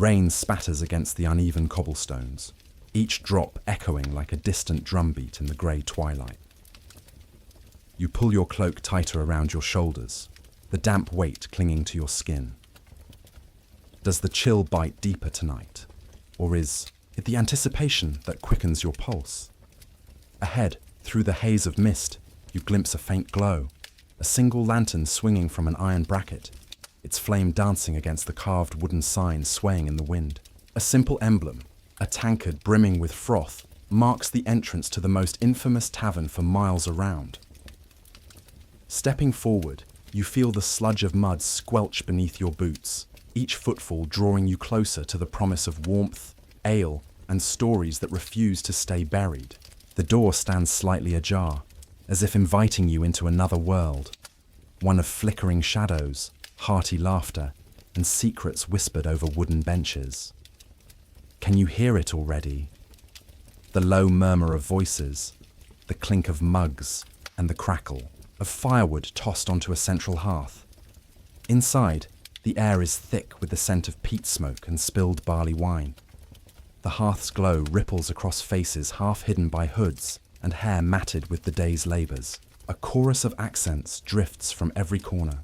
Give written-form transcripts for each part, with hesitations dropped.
Rain spatters against the uneven cobblestones, each drop echoing like a distant drumbeat in the grey twilight. You pull your cloak tighter around your shoulders, the damp weight clinging to your skin. Does the chill bite deeper tonight, or is it the anticipation that quickens your pulse? Ahead, through the haze of mist, you glimpse a faint glow, a single lantern swinging from an iron bracket, its flame dancing against the carved wooden sign swaying in the wind. A simple emblem, a tankard brimming with froth, marks the entrance to the most infamous tavern for miles around. Stepping forward, you feel the sludge of mud squelch beneath your boots, each footfall drawing you closer to the promise of warmth, ale, and stories that refuse to stay buried. The door stands slightly ajar, as if inviting you into another world, one of flickering shadows, hearty laughter, and secrets whispered over wooden benches. Can you hear it already? The low murmur of voices, the clink of mugs, and the crackle of firewood tossed onto a central hearth. Inside, the air is thick with the scent of peat smoke and spilled barley wine. The hearth's glow ripples across faces half hidden by hoods and hair matted with the day's labours. A chorus of accents drifts from every corner.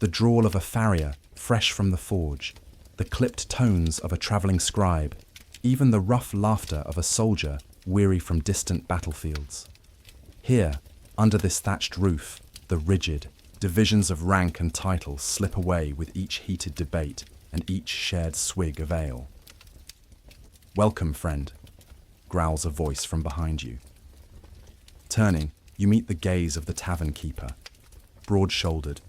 The drawl of a farrier, fresh from the forge, the clipped tones of a travelling scribe, even the rough laughter of a soldier weary from distant battlefields. Here, under this thatched roof, the rigid divisions of rank and title slip away with each heated debate and each shared swig of ale. "Welcome, friend," growls a voice from behind you. Turning, you meet the gaze of the tavern keeper, broad-shouldered,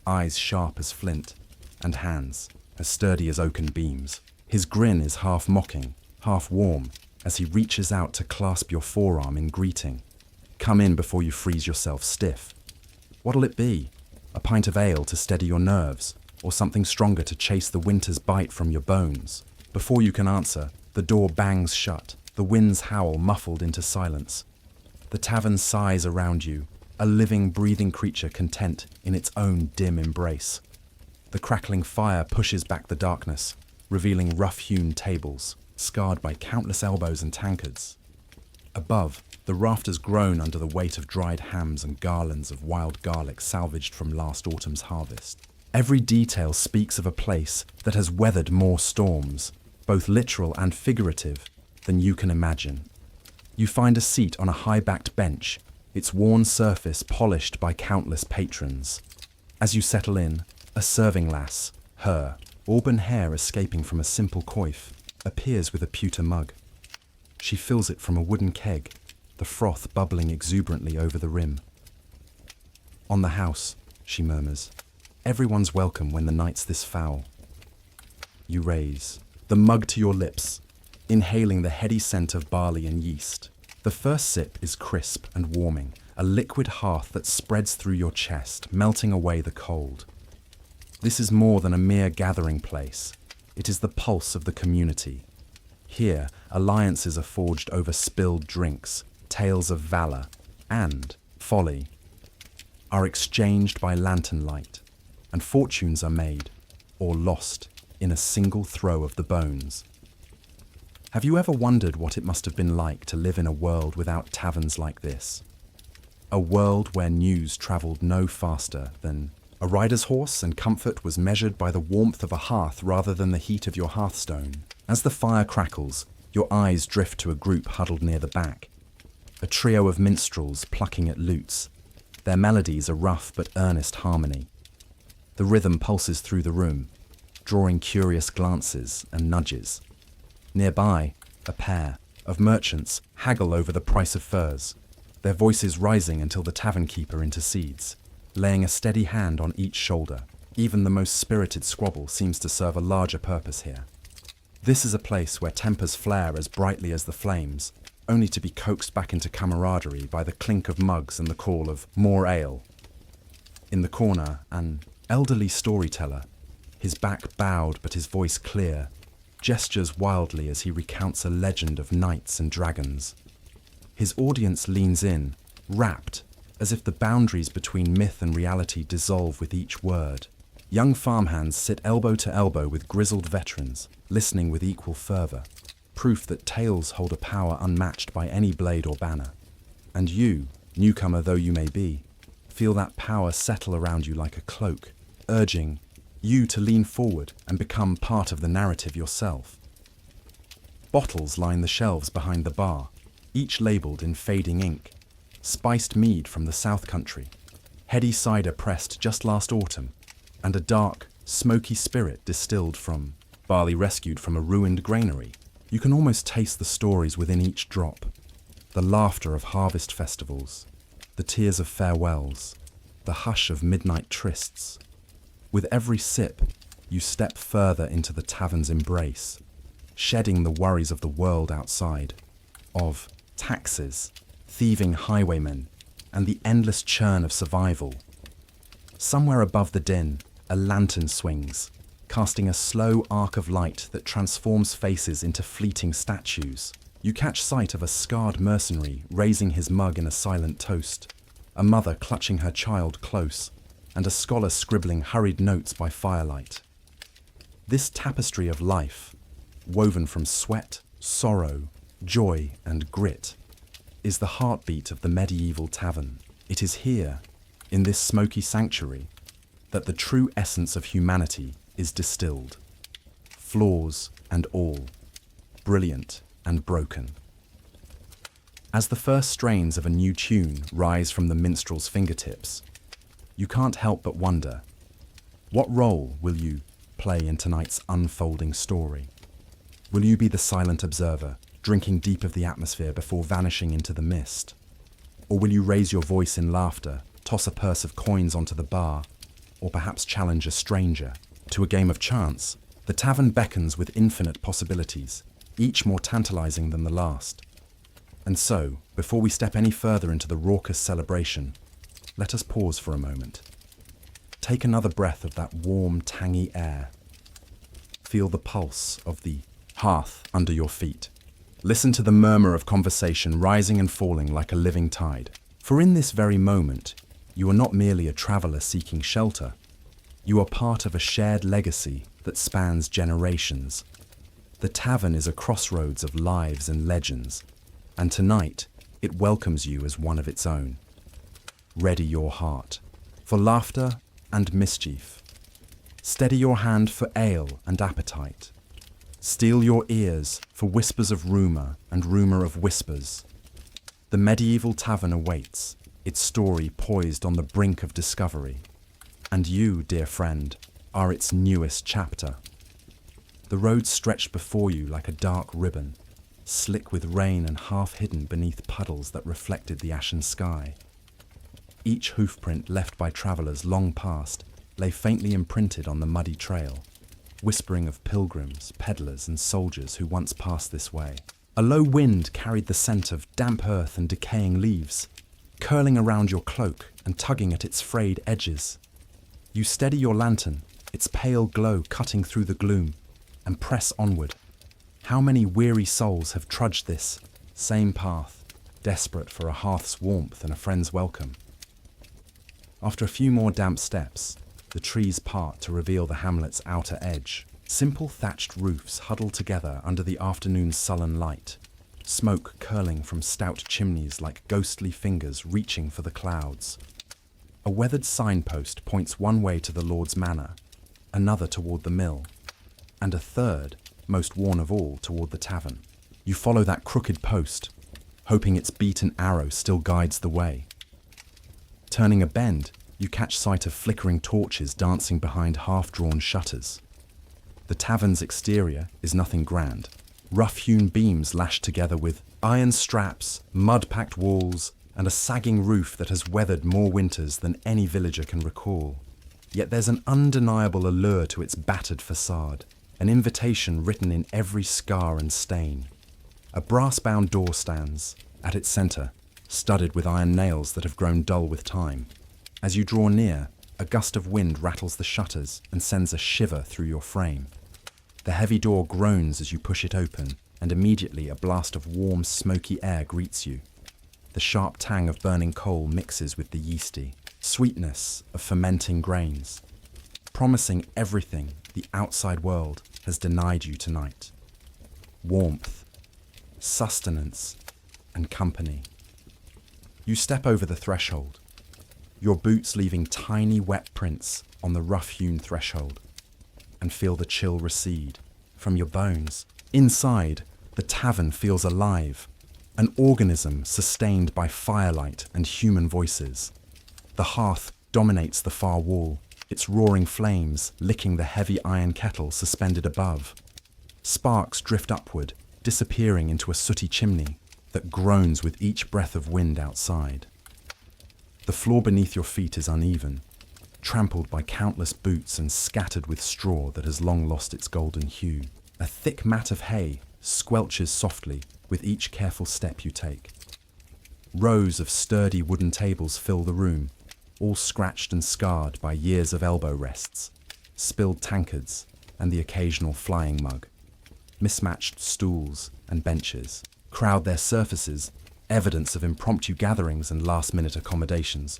eyes sharp as flint, and hands as sturdy as oaken beams. His grin is half mocking, half warm, as he reaches out to clasp your forearm in greeting. Come in before you freeze yourself stiff. What'll it be? A pint of ale to steady your nerves, or something stronger to chase the winter's bite from your bones? Before you can answer, the door bangs shut, the winds howl muffled into silence. The tavern sighs around you, a living, breathing creature content in its own dim embrace. The crackling fire pushes back the darkness, revealing rough-hewn tables, scarred by countless elbows and tankards. Above, the rafters groan under the weight of dried hams and garlands of wild garlic salvaged from last autumn's harvest. Every detail speaks of a place that has weathered more storms, both literal and figurative, than you can imagine. You find a seat on a high-backed bench, its worn surface polished by countless patrons. As you settle in, a serving lass, her auburn hair escaping from a simple coif, appears with a pewter mug. She fills it from a wooden keg, the froth bubbling exuberantly over the rim. "On the house," she murmurs. "Everyone's welcome when the night's this foul." You raise the mug to your lips, inhaling the heady scent of barley and yeast. The first sip is crisp and warming, a liquid hearth that spreads through your chest, melting away the cold. This is more than a mere gathering place. It is the pulse of the community. Here, alliances are forged over spilled drinks, tales of valor and folly are exchanged by lantern light, and fortunes are made or lost in a single throw of the bones. Have you ever wondered what it must have been like to live in a world without taverns like this? A world where news travelled no faster than a rider's horse and comfort was measured by the warmth of a hearth rather than the heat of your hearthstone. As the fire crackles, your eyes drift to a group huddled near the back. A trio of minstrels plucking at lutes. Their melodies a rough but earnest harmony. The rhythm pulses through the room, drawing curious glances and nudges. Nearby, a pair of merchants haggle over the price of furs, their voices rising until the tavern keeper intercedes, laying a steady hand on each shoulder. Even the most spirited squabble seems to serve a larger purpose here. This is a place where tempers flare as brightly as the flames, only to be coaxed back into camaraderie by the clink of mugs and the call of "more ale." In the corner, an elderly storyteller, his back bowed but his voice clear, gestures wildly as he recounts a legend of knights and dragons. His audience leans in, rapt, as if the boundaries between myth and reality dissolve with each word. Young farmhands sit elbow to elbow with grizzled veterans, listening with equal fervour, proof that tales hold a power unmatched by any blade or banner. And you, newcomer though you may be, feel that power settle around you like a cloak, urging you to lean forward and become part of the narrative yourself. Bottles line the shelves behind the bar, each labelled in fading ink. Spiced mead from the South Country, heady cider pressed just last autumn, and a dark, smoky spirit distilled from barley rescued from a ruined granary. You can almost taste the stories within each drop, the laughter of harvest festivals, the tears of farewells, the hush of midnight trysts. With every sip, you step further into the tavern's embrace, shedding the worries of the world outside, of taxes, thieving highwaymen, and the endless churn of survival. Somewhere above the din, a lantern swings, casting a slow arc of light that transforms faces into fleeting statues. You catch sight of a scarred mercenary raising his mug in a silent toast, a mother clutching her child close, and a scholar scribbling hurried notes by firelight. This tapestry of life, woven from sweat, sorrow, joy, and grit, is the heartbeat of the Medieval Tavern. It is here, in this smoky sanctuary, that the true essence of humanity is distilled. Flaws and all, brilliant and broken. As the first strains of a new tune rise from the minstrel's fingertips, you can't help but wonder, what role will you play in tonight's unfolding story? Will you be the silent observer, drinking deep of the atmosphere before vanishing into the mist? Or will you raise your voice in laughter, toss a purse of coins onto the bar, or perhaps challenge a stranger to a game of chance? The tavern beckons with infinite possibilities, each more tantalizing than the last. And so, before we step any further into the raucous celebration, let us pause for a moment. Take another breath of that warm, tangy air. Feel the pulse of the hearth under your feet. Listen to the murmur of conversation rising and falling like a living tide. For in this very moment, you are not merely a traveller seeking shelter. You are part of a shared legacy that spans generations. The tavern is a crossroads of lives and legends, and tonight it welcomes you as one of its own. Ready your heart for laughter and mischief. Steady your hand for ale and appetite. Steel your ears for whispers of rumour and rumour of whispers. The Medieval Tavern awaits, its story poised on the brink of discovery. And you, dear friend, are its newest chapter. The road stretched before you like a dark ribbon, slick with rain and half hidden beneath puddles that reflected the ashen sky. Each hoofprint left by travellers long past lay faintly imprinted on the muddy trail, whispering of pilgrims, peddlers, and soldiers who once passed this way. A low wind carried the scent of damp earth and decaying leaves, curling around your cloak and tugging at its frayed edges. You steady your lantern, its pale glow cutting through the gloom, and press onward. How many weary souls have trudged this same path, desperate for a hearth's warmth and a friend's welcome? After a few more damp steps, the trees part to reveal the hamlet's outer edge. Simple thatched roofs huddle together under the afternoon's sullen light, smoke curling from stout chimneys like ghostly fingers reaching for the clouds. A weathered signpost points one way to the Lord's Manor, another toward the mill, and a third, most worn of all, toward the tavern. You follow that crooked post, hoping its beaten arrow still guides the way. Turning a bend, you catch sight of flickering torches dancing behind half-drawn shutters. The tavern's exterior is nothing grand. Rough-hewn beams lashed together with iron straps, mud-packed walls, and a sagging roof that has weathered more winters than any villager can recall. Yet there's an undeniable allure to its battered facade, an invitation written in every scar and stain. A brass-bound door stands, at its centre, studded with iron nails that have grown dull with time. As you draw near, a gust of wind rattles the shutters and sends a shiver through your frame. The heavy door groans as you push it open, and immediately a blast of warm, smoky air greets you. The sharp tang of burning coal mixes with the yeasty sweetness of fermenting grains. promising everything the outside world has denied you tonight. Warmth, sustenance, and company. You step over the threshold, your boots leaving tiny wet prints on the rough-hewn threshold, and feel the chill recede from your bones. Inside, the tavern feels alive, an organism sustained by firelight and human voices. The hearth dominates the far wall, its roaring flames licking the heavy iron kettle suspended above. Sparks drift upward, disappearing into a sooty chimney that groans with each breath of wind outside. The floor beneath your feet is uneven, trampled by countless boots and scattered with straw that has long lost its golden hue. A thick mat of hay squelches softly with each careful step you take. Rows of sturdy wooden tables fill the room, all scratched and scarred by years of elbow rests, spilled tankards, and the occasional flying mug. Mismatched stools and benches crowd their surfaces, evidence of impromptu gatherings and last-minute accommodations.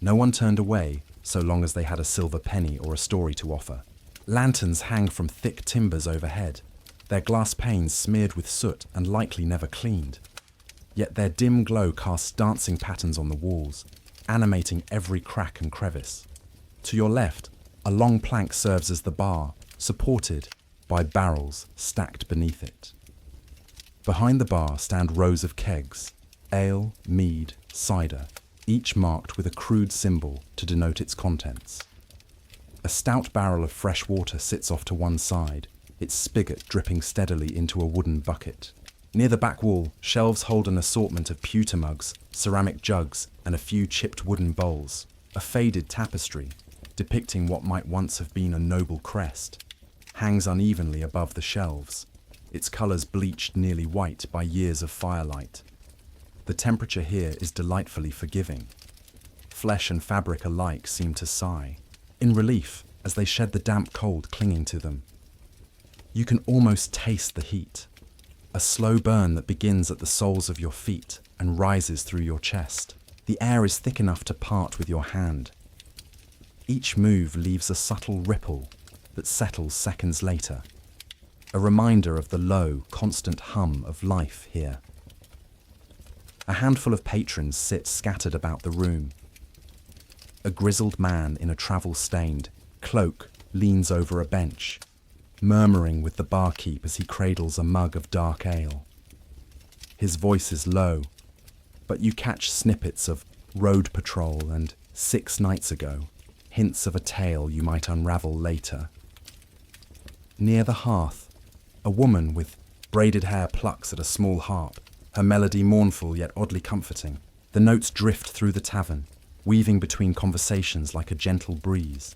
No one turned away so long as they had a silver penny or a story to offer. Lanterns hang from thick timbers overhead, their glass panes smeared with soot and likely never cleaned. Yet their dim glow casts dancing patterns on the walls, animating every crack and crevice. To your left, a long plank serves as the bar, supported by barrels stacked beneath it. Behind the bar stand rows of kegs, ale, mead, cider, each marked with a crude symbol to denote its contents. A stout barrel of fresh water sits off to one side, its spigot dripping steadily into a wooden bucket. Near the back wall, shelves hold an assortment of pewter mugs, ceramic jugs, and a few chipped wooden bowls. A faded tapestry, depicting what might once have been a noble crest, hangs unevenly above the shelves, its colours bleached nearly white by years of firelight. The temperature here is delightfully forgiving. Flesh and fabric alike seem to sigh, in relief as they shed the damp cold clinging to them. You can almost taste the heat, a slow burn that begins at the soles of your feet and rises through your chest. The air is thick enough to part with your hand. Each move leaves a subtle ripple that settles seconds later, a reminder of the low, constant hum of life here. A handful of patrons sit scattered about the room. A grizzled man in a travel-stained cloak leans over a bench, murmuring with the barkeep as he cradles a mug of dark ale. His voice is low, but you catch snippets of road patrol and 6 nights ago, hints of a tale you might unravel later. Near the hearth, a woman with braided hair plucks at a small harp, her melody mournful yet oddly comforting. The notes drift through the tavern, weaving between conversations like a gentle breeze.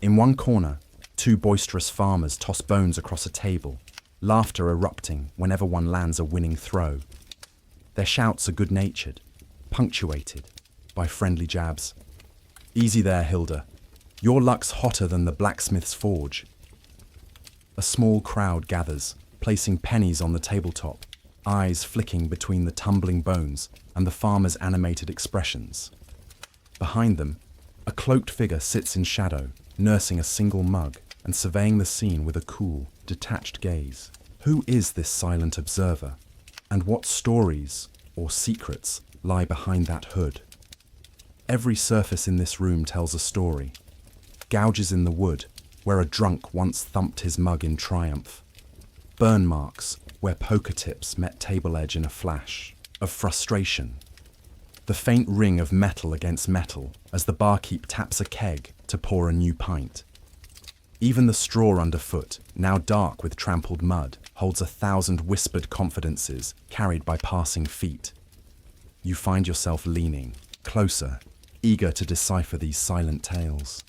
In one corner, 2 boisterous farmers toss bones across a table, laughter erupting whenever one lands a winning throw. Their shouts are good-natured, punctuated by friendly jabs. "Easy there, Hilda. Your luck's hotter than the blacksmith's forge." A small crowd gathers, placing pennies on the tabletop, eyes flicking between the tumbling bones and the farmer's animated expressions. Behind them, a cloaked figure sits in shadow, nursing a single mug and surveying the scene with a cool, detached gaze. Who is this silent observer? And what stories or secrets lie behind that hood? Every surface in this room tells a story. Gouges in the wood, where a drunk once thumped his mug in triumph. Burn marks, where poker tips met table edge in a flash of frustration. The faint ring of metal against metal as the barkeep taps a keg to pour a new pint. Even the straw underfoot, now dark with trampled mud, holds 1,000 whispered confidences carried by passing feet. You find yourself leaning closer, eager to decipher these silent tales.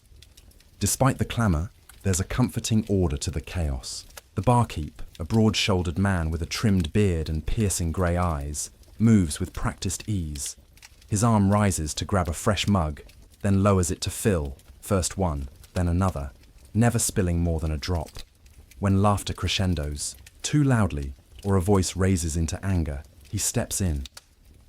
Despite the clamour, there's a comforting order to the chaos. The barkeep, a broad-shouldered man with a trimmed beard and piercing grey eyes, moves with practiced ease. His arm rises to grab a fresh mug, then lowers it to fill, first one, then another, never spilling more than a drop. When laughter crescendos, too loudly, or a voice raises into anger, he steps in,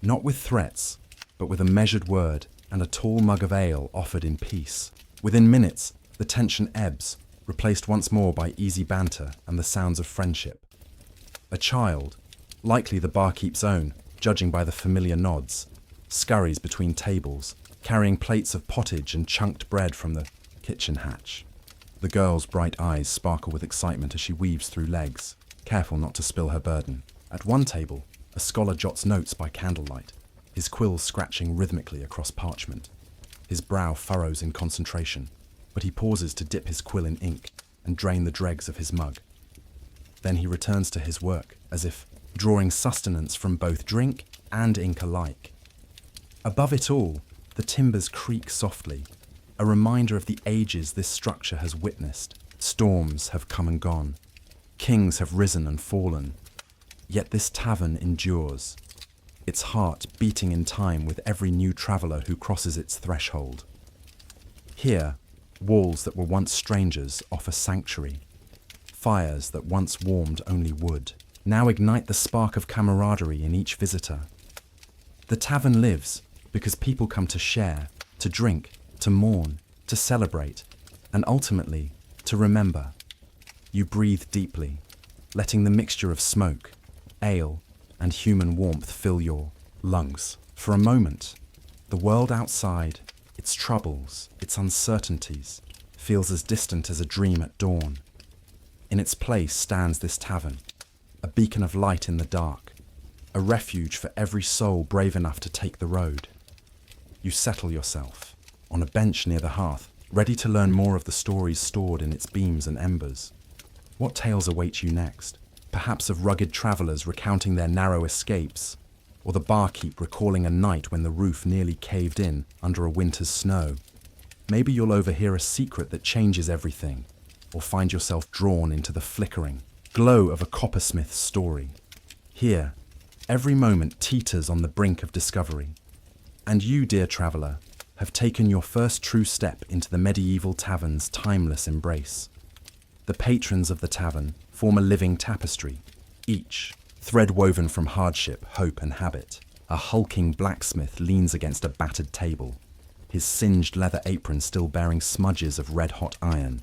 not with threats, but with a measured word and a tall mug of ale offered in peace. Within minutes, The tension ebbs, replaced once more by easy banter and the sounds of friendship. A child, likely the barkeep's own, judging by the familiar nods, scurries between tables, carrying plates of pottage and chunked bread from the kitchen hatch. The girl's bright eyes sparkle with excitement as she weaves through legs, careful not to spill her burden. At one table, a scholar jots notes by candlelight, his quills scratching rhythmically across parchment. His brow furrows in concentration, but he pauses to dip his quill in ink and drain the dregs of his mug. Then he returns to his work, as if drawing sustenance from both drink and ink alike. Above it all, the timbers creak softly, a reminder of the ages this structure has witnessed. Storms have come and gone. Kings have risen and fallen. Yet this tavern endures, its heart beating in time with every new traveller who crosses its threshold. Here, walls that were once strangers offer sanctuary. Fires that once warmed only wood now ignite the spark of camaraderie in each visitor. The tavern lives because people come to share, to drink, to mourn, to celebrate, and ultimately, to remember. You breathe deeply, letting the mixture of smoke, ale, and human warmth fill your lungs. For a moment, the world outside, its troubles, its uncertainties, feels as distant as a dream at dawn. In its place stands this tavern, a beacon of light in the dark, a refuge for every soul brave enough to take the road. You settle yourself on a bench near the hearth, ready to learn more of the stories stored in its beams and embers. What tales await you next? Perhaps of rugged travellers recounting their narrow escapes, or the barkeep recalling a night when the roof nearly caved in under a winter's snow. Maybe you'll overhear a secret that changes everything, or find yourself drawn into the flickering glow of a coppersmith's story. Here, every moment teeters on the brink of discovery. And you, dear traveller, have taken your first true step into the Medieval Tavern's timeless embrace. The patrons of the tavern form a living tapestry, each thread woven from hardship, hope, and habit. A hulking blacksmith leans against a battered table, his singed leather apron still bearing smudges of red-hot iron.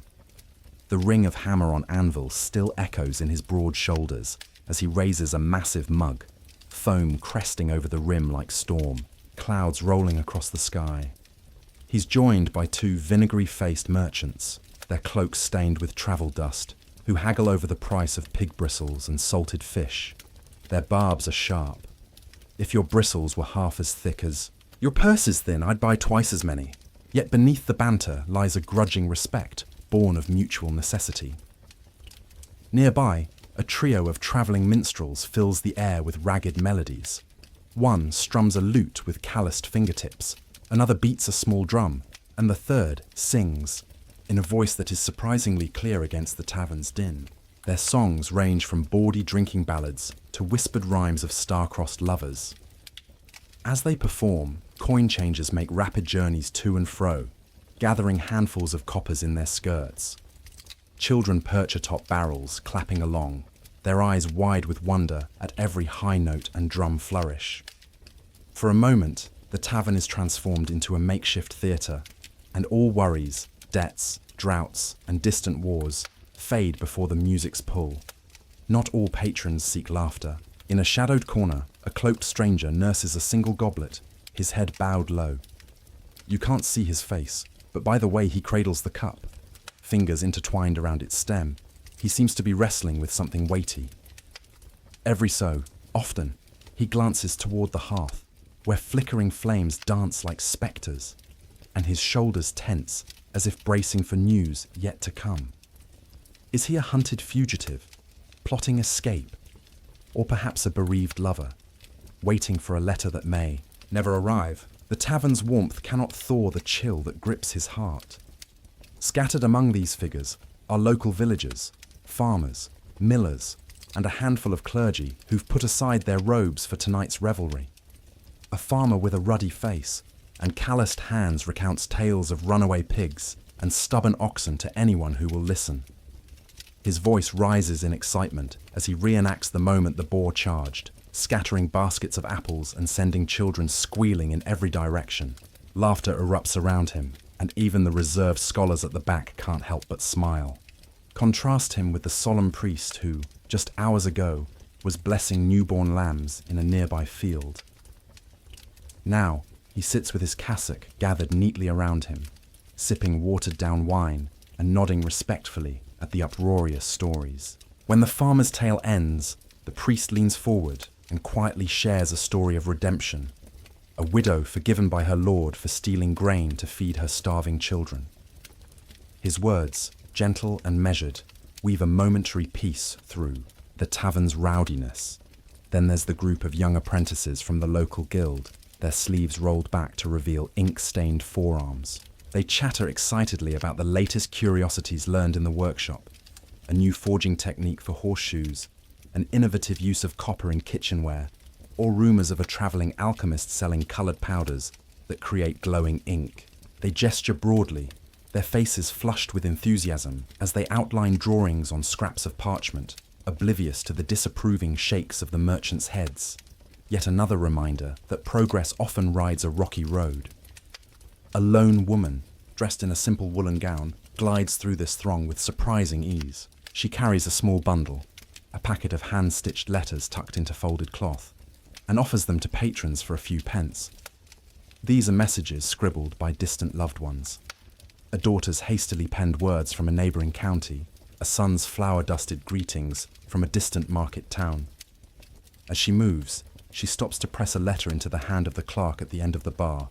The ring of hammer on anvil still echoes in his broad shoulders as he raises a massive mug, foam cresting over the rim like storm, clouds rolling across the sky. He's joined by two vinegary-faced merchants, their cloaks stained with travel dust, who haggle over the price of pig bristles and salted fish. Their barbs are sharp. If your bristles were half as thick as... Your purse is thin, I'd buy twice as many. Yet beneath the banter lies a grudging respect, born of mutual necessity. Nearby, a trio of travelling minstrels fills the air with ragged melodies. One strums a lute with calloused fingertips, another beats a small drum, and the third sings, in a voice that is surprisingly clear against the tavern's din. Their songs range from bawdy drinking ballads to whispered rhymes of star-crossed lovers. As they perform, coin changers make rapid journeys to and fro, gathering handfuls of coppers in their skirts. Children perch atop barrels, clapping along, their eyes wide with wonder at every high note and drum flourish. For a moment, the tavern is transformed into a makeshift theatre, and all worries, debts, droughts, and distant wars fade before the music's pull. Not all patrons seek laughter. In a shadowed corner, a cloaked stranger nurses a single goblet, his head bowed low. You can't see his face, but by the way he cradles the cup, fingers intertwined around its stem, he seems to be wrestling with something weighty. Every so often, he glances toward the hearth, where flickering flames dance like spectres, and his shoulders tense as if bracing for news yet to come. Is he a hunted fugitive, plotting escape, or perhaps a bereaved lover, waiting for a letter that may never arrive? The tavern's warmth cannot thaw the chill that grips his heart. Scattered among these figures are local villagers, farmers, millers, and a handful of clergy who've put aside their robes for tonight's revelry. A farmer with a ruddy face and calloused hands recounts tales of runaway pigs and stubborn oxen to anyone who will listen. His voice rises in excitement as he reenacts the moment the boar charged, scattering baskets of apples and sending children squealing in every direction. Laughter erupts around him, and even the reserved scholars at the back can't help but smile. Contrast him with the solemn priest who, just hours ago, was blessing newborn lambs in a nearby field. Now, he sits with his cassock gathered neatly around him, sipping watered-down wine and nodding respectfully at the uproarious stories. When the farmer's tale ends, the priest leans forward and quietly shares a story of redemption, a widow forgiven by her lord for stealing grain to feed her starving children. His words, gentle and measured, weave a momentary peace through the tavern's rowdiness. Then there's the group of young apprentices from the local guild, their sleeves rolled back to reveal ink-stained forearms. They chatter excitedly about the latest curiosities learned in the workshop, a new forging technique for horseshoes, an innovative use of copper in kitchenware, or rumours of a travelling alchemist selling coloured powders that create glowing ink. They gesture broadly, their faces flushed with enthusiasm as they outline drawings on scraps of parchment, oblivious to the disapproving shakes of the merchants' heads. Yet another reminder that progress often rides a rocky road. A lone woman, dressed in a simple woolen gown, glides through this throng with surprising ease. She carries a small bundle, a packet of hand-stitched letters tucked into folded cloth, and offers them to patrons for a few pence. These are messages scribbled by distant loved ones. A daughter's hastily penned words from a neighbouring county, a son's flower-dusted greetings from a distant market town. As she moves, she stops to press a letter into the hand of the clerk at the end of the bar,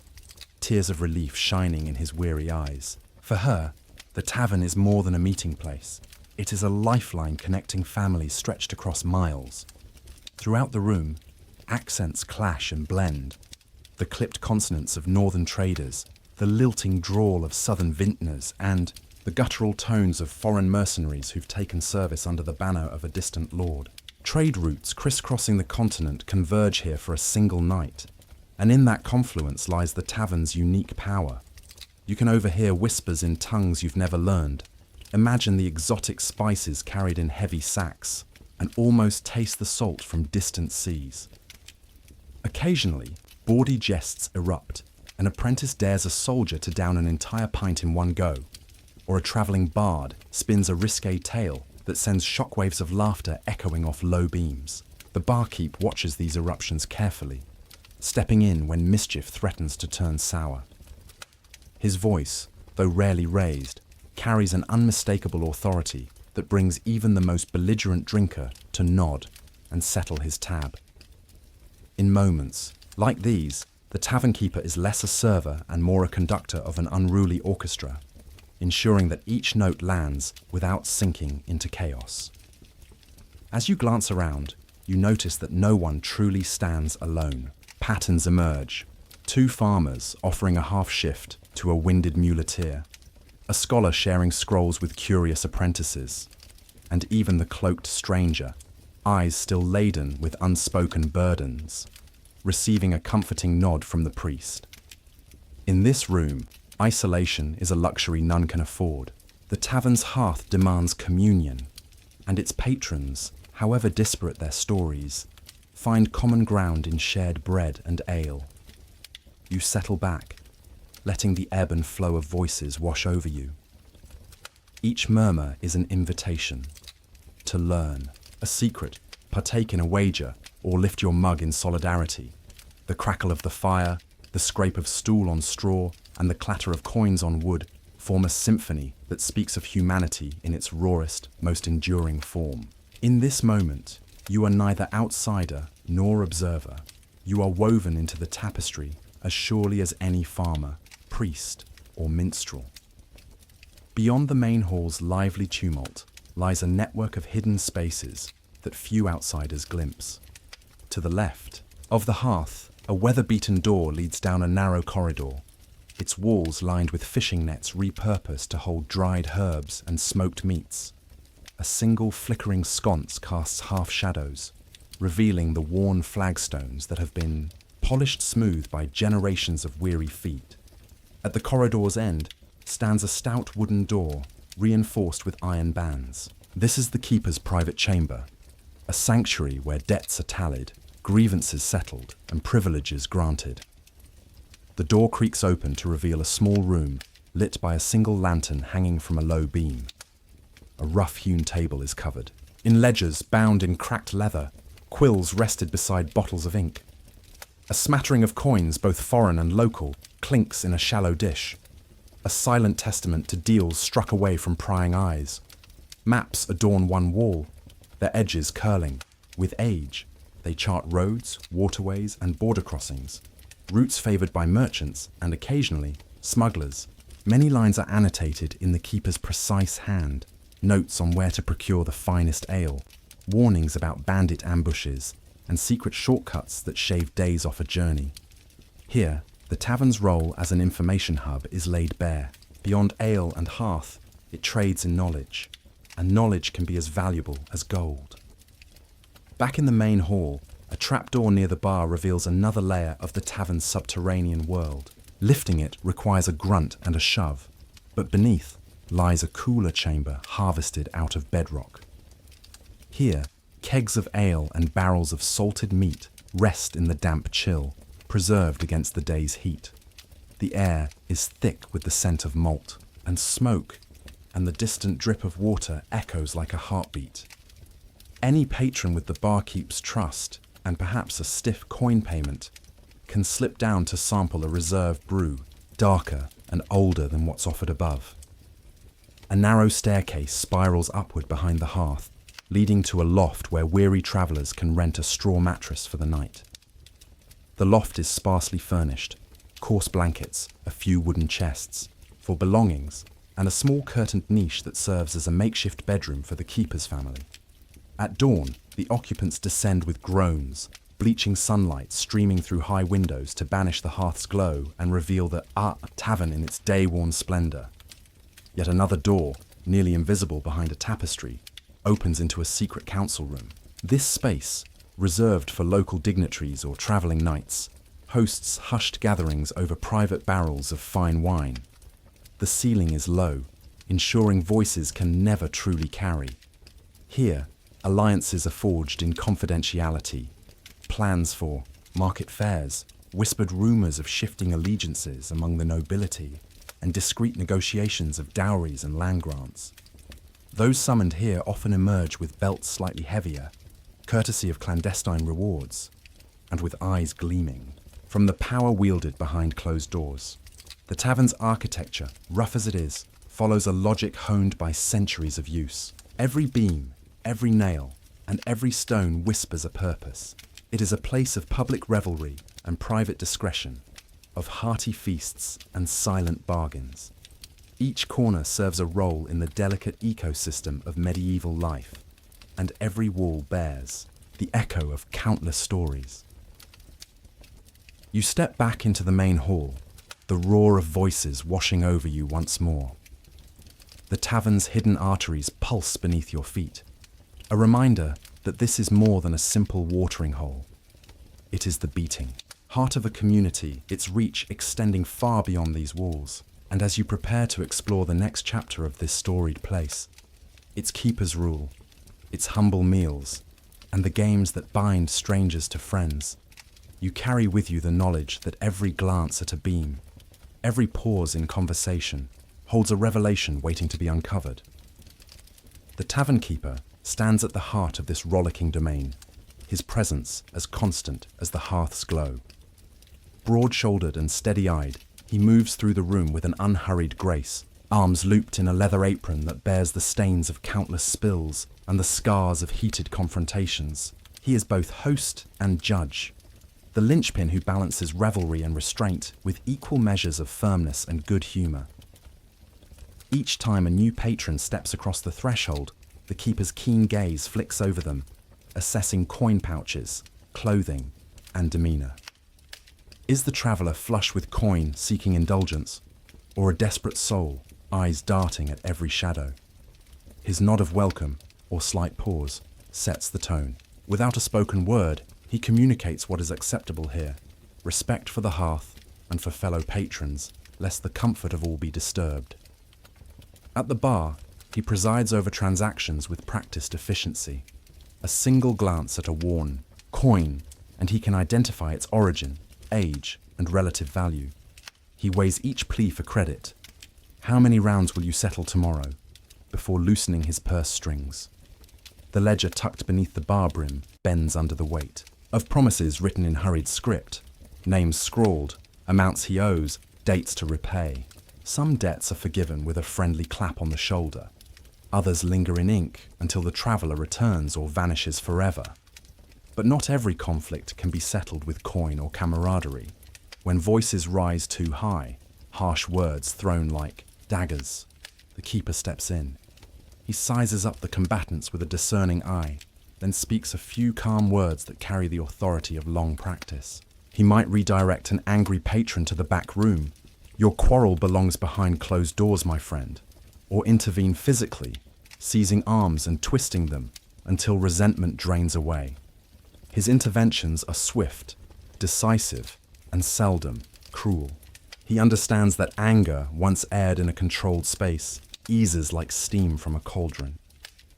tears of relief shining in his weary eyes. For her, the tavern is more than a meeting place. It is a lifeline connecting families stretched across miles. Throughout the room, accents clash and blend. The clipped consonants of northern traders, the lilting drawl of southern vintners, and the guttural tones of foreign mercenaries who've taken service under the banner of a distant lord. Trade routes crisscrossing the continent converge here for a single night, and in that confluence lies the tavern's unique power. You can overhear whispers in tongues you've never learned, imagine the exotic spices carried in heavy sacks, and almost taste the salt from distant seas. Occasionally, bawdy jests erupt. An apprentice dares a soldier to down an entire pint in one go, or a travelling bard spins a risque tale that sends shockwaves of laughter echoing off low beams. The barkeep watches these eruptions carefully, stepping in when mischief threatens to turn sour. His voice, though rarely raised, carries an unmistakable authority that brings even the most belligerent drinker to nod and settle his tab. In moments like these, the tavern keeper is less a server and more a conductor of an unruly orchestra, ensuring that each note lands without sinking into chaos. As you glance around, you notice that no one truly stands alone. Patterns emerge. 2 farmers offering a half shift to a winded muleteer, a scholar sharing scrolls with curious apprentices, and even the cloaked stranger, eyes still laden with unspoken burdens, receiving a comforting nod from the priest. In this room, isolation is a luxury none can afford. The tavern's hearth demands communion, and its patrons, however disparate their stories, find common ground in shared bread and ale. You settle back, letting the ebb and flow of voices wash over you. Each murmur is an invitation to learn, a secret, partake in a wager, or lift your mug in solidarity. The crackle of the fire, the scrape of stool on straw, and the clatter of coins on wood form a symphony that speaks of humanity in its rawest, most enduring form. In this moment, you are neither outsider nor observer. You are woven into the tapestry as surely as any farmer, priest, or minstrel. Beyond the main hall's lively tumult lies a network of hidden spaces that few outsiders glimpse. To the left of the hearth, a weather-beaten door leads down a narrow corridor, its walls lined with fishing nets repurposed to hold dried herbs and smoked meats. A single flickering sconce casts half shadows, revealing the worn flagstones that have been polished smooth by generations of weary feet. At the corridor's end stands a stout wooden door, reinforced with iron bands. This is the keeper's private chamber, a sanctuary where debts are tallied, grievances settled, and privileges granted. The door creaks open to reveal a small room lit by a single lantern hanging from a low beam. A rough-hewn table is covered. In ledgers bound in cracked leather, quills rested beside bottles of ink. A smattering of coins, both foreign and local, clinks in a shallow dish. A silent testament to deals struck away from prying eyes. Maps adorn one wall, their edges curling. With age, they chart roads, waterways, and border crossings, routes favoured by merchants and occasionally smugglers. Many lines are annotated in the keeper's precise hand, notes on where to procure the finest ale, warnings about bandit ambushes, and secret shortcuts that shave days off a journey. Here, the tavern's role as an information hub is laid bare. Beyond ale and hearth, it trades in knowledge, and knowledge can be as valuable as gold. Back in the main hall, a trapdoor near the bar reveals another layer of the tavern's subterranean world. Lifting it requires a grunt and a shove, but beneath lies a cooler chamber harvested out of bedrock. Here, kegs of ale and barrels of salted meat rest in the damp chill, preserved against the day's heat. The air is thick with the scent of malt and smoke, and the distant drip of water echoes like a heartbeat. Any patron with the barkeep's trust, and perhaps a stiff coin payment, can slip down to sample a reserve brew, darker and older than what's offered above. A narrow staircase spirals upward behind the hearth, leading to a loft where weary travellers can rent a straw mattress for the night. The loft is sparsely furnished, coarse blankets, a few wooden chests for belongings, and a small curtained niche that serves as a makeshift bedroom for the keeper's family. At dawn, the occupants descend with groans, bleaching sunlight streaming through high windows to banish the hearth's glow and reveal the tavern in its day-worn splendour. Yet another door, nearly invisible behind a tapestry, opens into a secret council room. This space, reserved for local dignitaries or travelling knights, hosts hushed gatherings over private barrels of fine wine. The ceiling is low, ensuring voices can never truly carry. Here, alliances are forged in confidentiality. Plans for market fairs, whispered rumours of shifting allegiances among the nobility, and discreet negotiations of dowries and land grants. Those summoned here often emerge with belts slightly heavier, courtesy of clandestine rewards, and with eyes gleaming from the power wielded behind closed doors. The tavern's architecture, rough as it is, follows a logic honed by centuries of use. Every beam, every nail, and every stone whispers a purpose. It is a place of public revelry and private discretion, of hearty feasts and silent bargains. Each corner serves a role in the delicate ecosystem of medieval life, and every wall bears the echo of countless stories. You step back into the main hall, the roar of voices washing over you once more. The tavern's hidden arteries pulse beneath your feet, a reminder that this is more than a simple watering hole. It is the beating heart of a community, its reach extending far beyond these walls. And as you prepare to explore the next chapter of this storied place, its keepers rule, its humble meals, and the games that bind strangers to friends, you carry with you the knowledge that every glance at a beam, every pause in conversation, holds a revelation waiting to be uncovered. The tavern keeper stands at the heart of this rollicking domain, his presence as constant as the hearth's glow. Broad-shouldered and steady-eyed, he moves through the room with an unhurried grace, arms looped in a leather apron that bears the stains of countless spills and the scars of heated confrontations. He is both host and judge, the linchpin who balances revelry and restraint with equal measures of firmness and good humour. Each time a new patron steps across the threshold, the keeper's keen gaze flicks over them, assessing coin pouches, clothing, and demeanour. Is the traveller flush with coin seeking indulgence, or a desperate soul, eyes darting at every shadow? His nod of welcome, or slight pause, sets the tone. Without a spoken word, he communicates what is acceptable here, respect for the hearth and for fellow patrons, lest the comfort of all be disturbed. At the bar, he presides over transactions with practiced efficiency. A single glance at a worn coin, and he can identify its origin, age, and relative value. He weighs each plea for credit, How many rounds will you settle tomorrow? Before loosening his purse strings. The ledger tucked beneath the bar brim bends under the weight of promises written in hurried script, names scrawled, amounts he owes, dates to repay. Some debts are forgiven with a friendly clap on the shoulder. Others linger in ink until the traveller returns or vanishes forever. But not every conflict can be settled with coin or camaraderie. When voices rise too high, harsh words thrown like daggers, the keeper steps in. He sizes up the combatants with a discerning eye, then speaks a few calm words that carry the authority of long practice. He might redirect an angry patron to the back room. Your quarrel belongs behind closed doors, my friend. Or intervene physically, seizing arms and twisting them until resentment drains away. His interventions are swift, decisive, and seldom cruel. He understands that anger, once aired in a controlled space, eases like steam from a cauldron.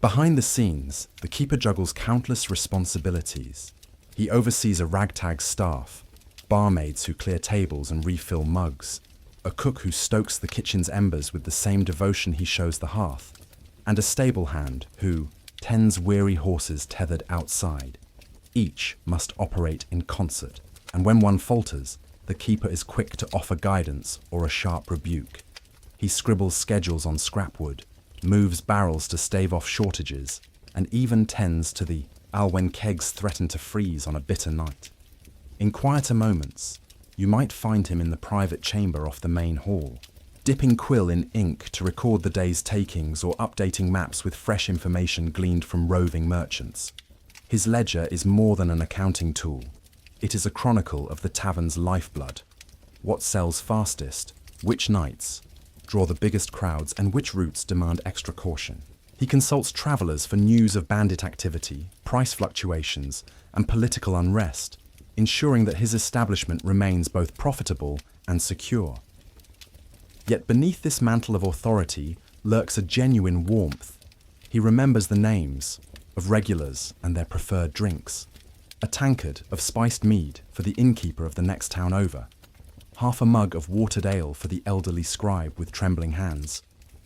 Behind the scenes, the keeper juggles countless responsibilities. He oversees a ragtag staff, barmaids who clear tables and refill mugs, a cook who stokes the kitchen's embers with the same devotion he shows the hearth, and a stable hand who tends weary horses tethered outside. Each must operate in concert, and when one falters, the keeper is quick to offer guidance or a sharp rebuke. He scribbles schedules on scrapwood, moves barrels to stave off shortages, and even tends to the when kegs threaten to freeze on a bitter night. In quieter moments, you might find him in the private chamber off the main hall, dipping quill in ink to record the day's takings or updating maps with fresh information gleaned from roving merchants. His ledger is more than an accounting tool. It is a chronicle of the tavern's lifeblood. What sells fastest, which nights draw the biggest crowds, and which routes demand extra caution. He consults travellers for news of bandit activity, price fluctuations, and political unrest, ensuring that his establishment remains both profitable and secure. Yet beneath this mantle of authority lurks a genuine warmth. He remembers the names of regulars and their preferred drinks. A tankard of spiced mead for the innkeeper of the next town over, half a mug of watered ale for the elderly scribe with trembling hands,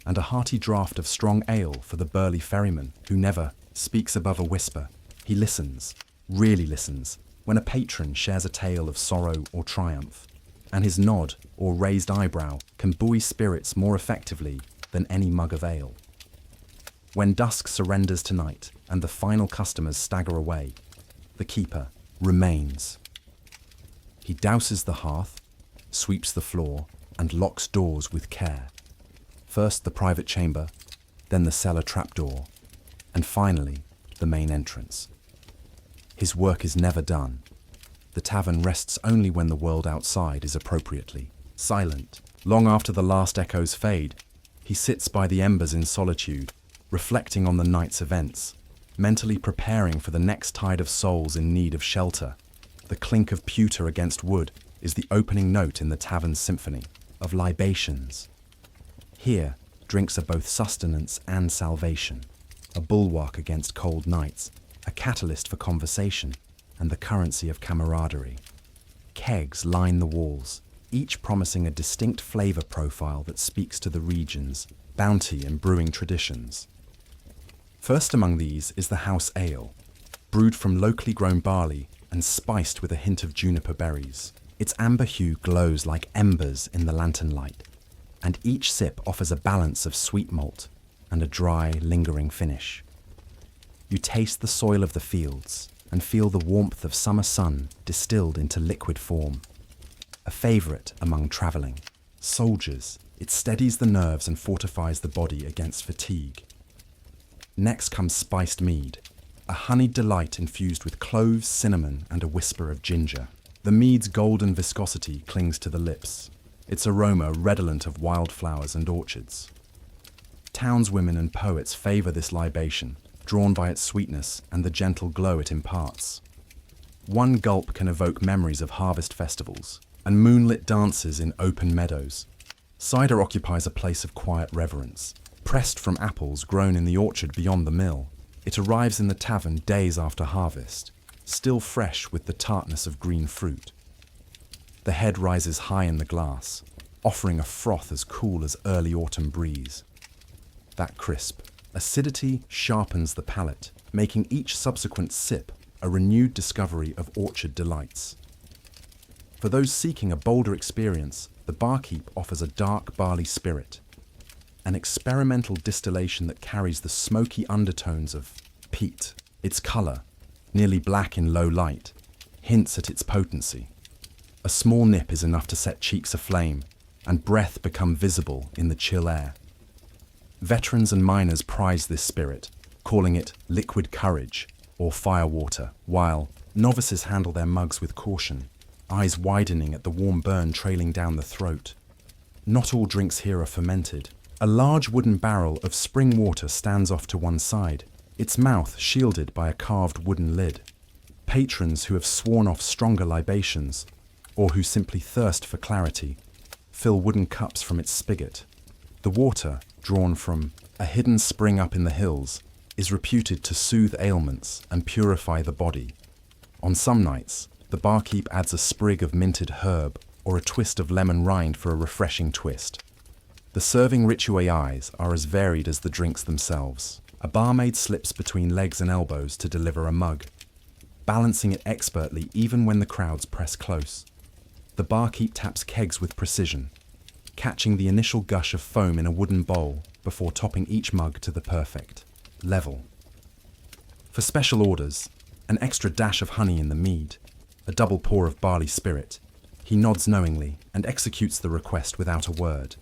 and a hearty draught of strong ale for the burly ferryman who never speaks above a whisper. He listens, really listens, when a patron shares a tale of sorrow or triumph, and his nod or raised eyebrow can buoy spirits more effectively than any mug of ale. When dusk surrenders to night and the final customers stagger away, the keeper remains. He douses the hearth, sweeps the floor, and locks doors with care. First the private chamber, then the cellar trapdoor, and finally the main entrance. His work is never done. The tavern rests only when the world outside is appropriately silent. Long after the last echoes fade, he sits by the embers in solitude, reflecting on the night's events, mentally preparing for the next tide of souls in need of shelter. The clink of pewter against wood is the opening note in the tavern's symphony of libations. Here, drinks are both sustenance and salvation, a bulwark against cold nights, a catalyst for conversation, and the currency of camaraderie. Kegs line the walls, each promising a distinct flavour profile that speaks to the region's bounty and brewing traditions. First among these is the house ale, brewed from locally grown barley and spiced with a hint of juniper berries. Its amber hue glows like embers in the lantern light, and each sip offers a balance of sweet malt and a dry, lingering finish. You taste the soil of the fields and feel the warmth of summer sun distilled into liquid form. A favourite among travelling soldiers, it steadies the nerves and fortifies the body against fatigue. Next comes spiced mead, a honeyed delight infused with cloves, cinnamon, and a whisper of ginger. The mead's golden viscosity clings to the lips, its aroma redolent of wildflowers and orchards. Townswomen and poets favour this libation, drawn by its sweetness and the gentle glow it imparts. One gulp can evoke memories of harvest festivals and moonlit dances in open meadows. Cider occupies a place of quiet reverence. Pressed from apples grown in the orchard beyond the mill, it arrives in the tavern days after harvest, still fresh with the tartness of green fruit. The head rises high in the glass, offering a froth as cool as early autumn breeze. That crisp acidity sharpens the palate, making each subsequent sip a renewed discovery of orchard delights. For those seeking a bolder experience, the barkeep offers a dark barley spirit, an experimental distillation that carries the smoky undertones of peat. Its color, nearly black in low light, hints at its potency. A small nip is enough to set cheeks aflame, and breath become visible in the chill air. Veterans and miners prize this spirit, calling it liquid courage or firewater, while novices handle their mugs with caution, eyes widening at the warm burn trailing down the throat. Not all drinks here are fermented. A large wooden barrel of spring water stands off to one side, its mouth shielded by a carved wooden lid. Patrons who have sworn off stronger libations, or who simply thirst for clarity, fill wooden cups from its spigot. The water, drawn from a hidden spring up in the hills, is reputed to soothe ailments and purify the body. On some nights, the barkeep adds a sprig of minted herb or a twist of lemon rind for a refreshing twist. The serving rituals are as varied as the drinks themselves. A barmaid slips between legs and elbows to deliver a mug, balancing it expertly even when the crowds press close. The barkeep taps kegs with precision, catching the initial gush of foam in a wooden bowl before topping each mug to the perfect level. For special orders, an extra dash of honey in the mead, a double pour of barley spirit, he nods knowingly and executes the request without a word.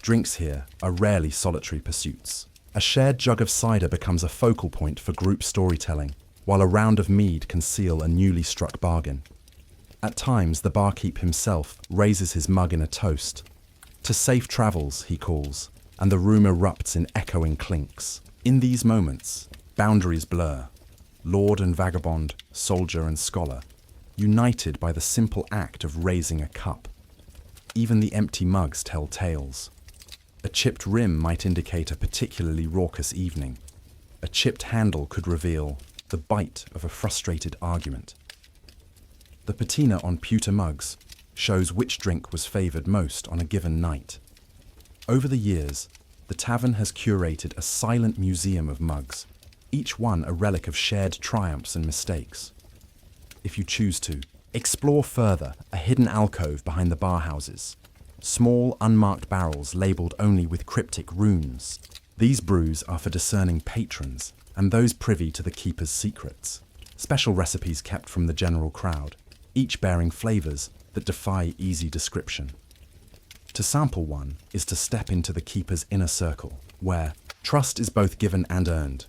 Drinks here are rarely solitary pursuits. A shared jug of cider becomes a focal point for group storytelling, while a round of mead can seal a newly struck bargain. At times, the barkeep himself raises his mug in a toast. To safe travels, he calls, and the room erupts in echoing clinks. In these moments, boundaries blur. Lord and vagabond, soldier and scholar, united by the simple act of raising a cup. Even the empty mugs tell tales. A chipped rim might indicate a particularly raucous evening. A chipped handle could reveal the bite of a frustrated argument. The patina on pewter mugs shows which drink was favoured most on a given night. Over the years, the tavern has curated a silent museum of mugs, each one a relic of shared triumphs and mistakes. If you choose to, explore further a hidden alcove behind the bar houses. Small, unmarked barrels labelled only with cryptic runes. These brews are for discerning patrons and those privy to the keeper's secrets. Special recipes kept from the general crowd, each bearing flavours that defy easy description. To sample one is to step into the keeper's inner circle, where trust is both given and earned.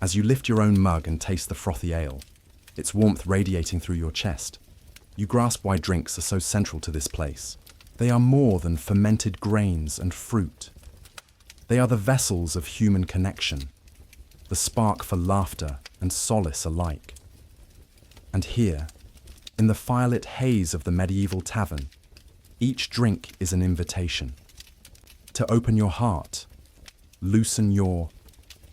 As you lift your own mug and taste the frothy ale, its warmth radiating through your chest, you grasp why drinks are so central to this place. They are more than fermented grains and fruit. They are the vessels of human connection, the spark for laughter and solace alike. And here, in the firelit haze of the Medieval Tavern, each drink is an invitation to open your heart, loosen your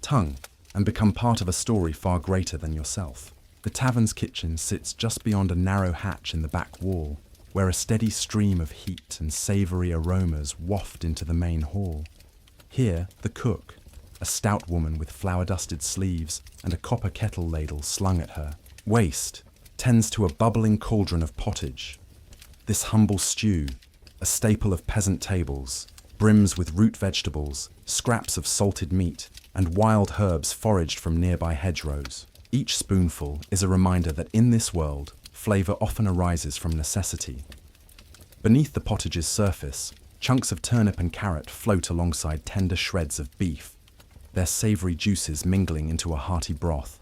tongue, and become part of a story far greater than yourself. The tavern's kitchen sits just beyond a narrow hatch in the back wall, where a steady stream of heat and savoury aromas waft into the main hall. Here, the cook, a stout woman with flour-dusted sleeves and a copper kettle ladle slung at her waist, tends to a bubbling cauldron of pottage. This humble stew, a staple of peasant tables, brims with root vegetables, scraps of salted meat, and wild herbs foraged from nearby hedgerows. Each spoonful is a reminder that in this world, flavour often arises from necessity. Beneath the pottage's surface, chunks of turnip and carrot float alongside tender shreds of beef, their savoury juices mingling into a hearty broth.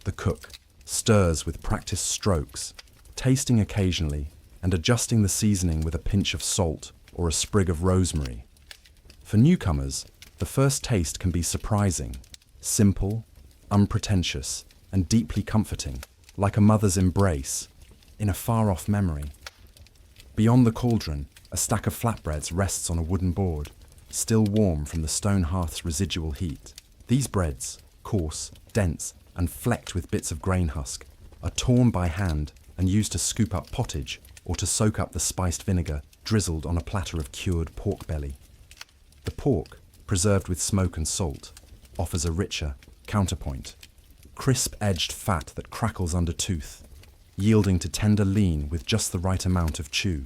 The cook stirs with practiced strokes, tasting occasionally and adjusting the seasoning with a pinch of salt or a sprig of rosemary. For newcomers, the first taste can be surprising, simple, unpretentious, and deeply comforting, like a mother's embrace in a far-off memory. Beyond the cauldron, a stack of flatbreads rests on a wooden board, still warm from the stone hearth's residual heat. These breads, coarse, dense, and flecked with bits of grain husk, are torn by hand and used to scoop up pottage or to soak up the spiced vinegar drizzled on a platter of cured pork belly. The pork, preserved with smoke and salt, offers a richer counterpoint, crisp-edged fat that crackles under tooth, yielding to tender lean with just the right amount of chew.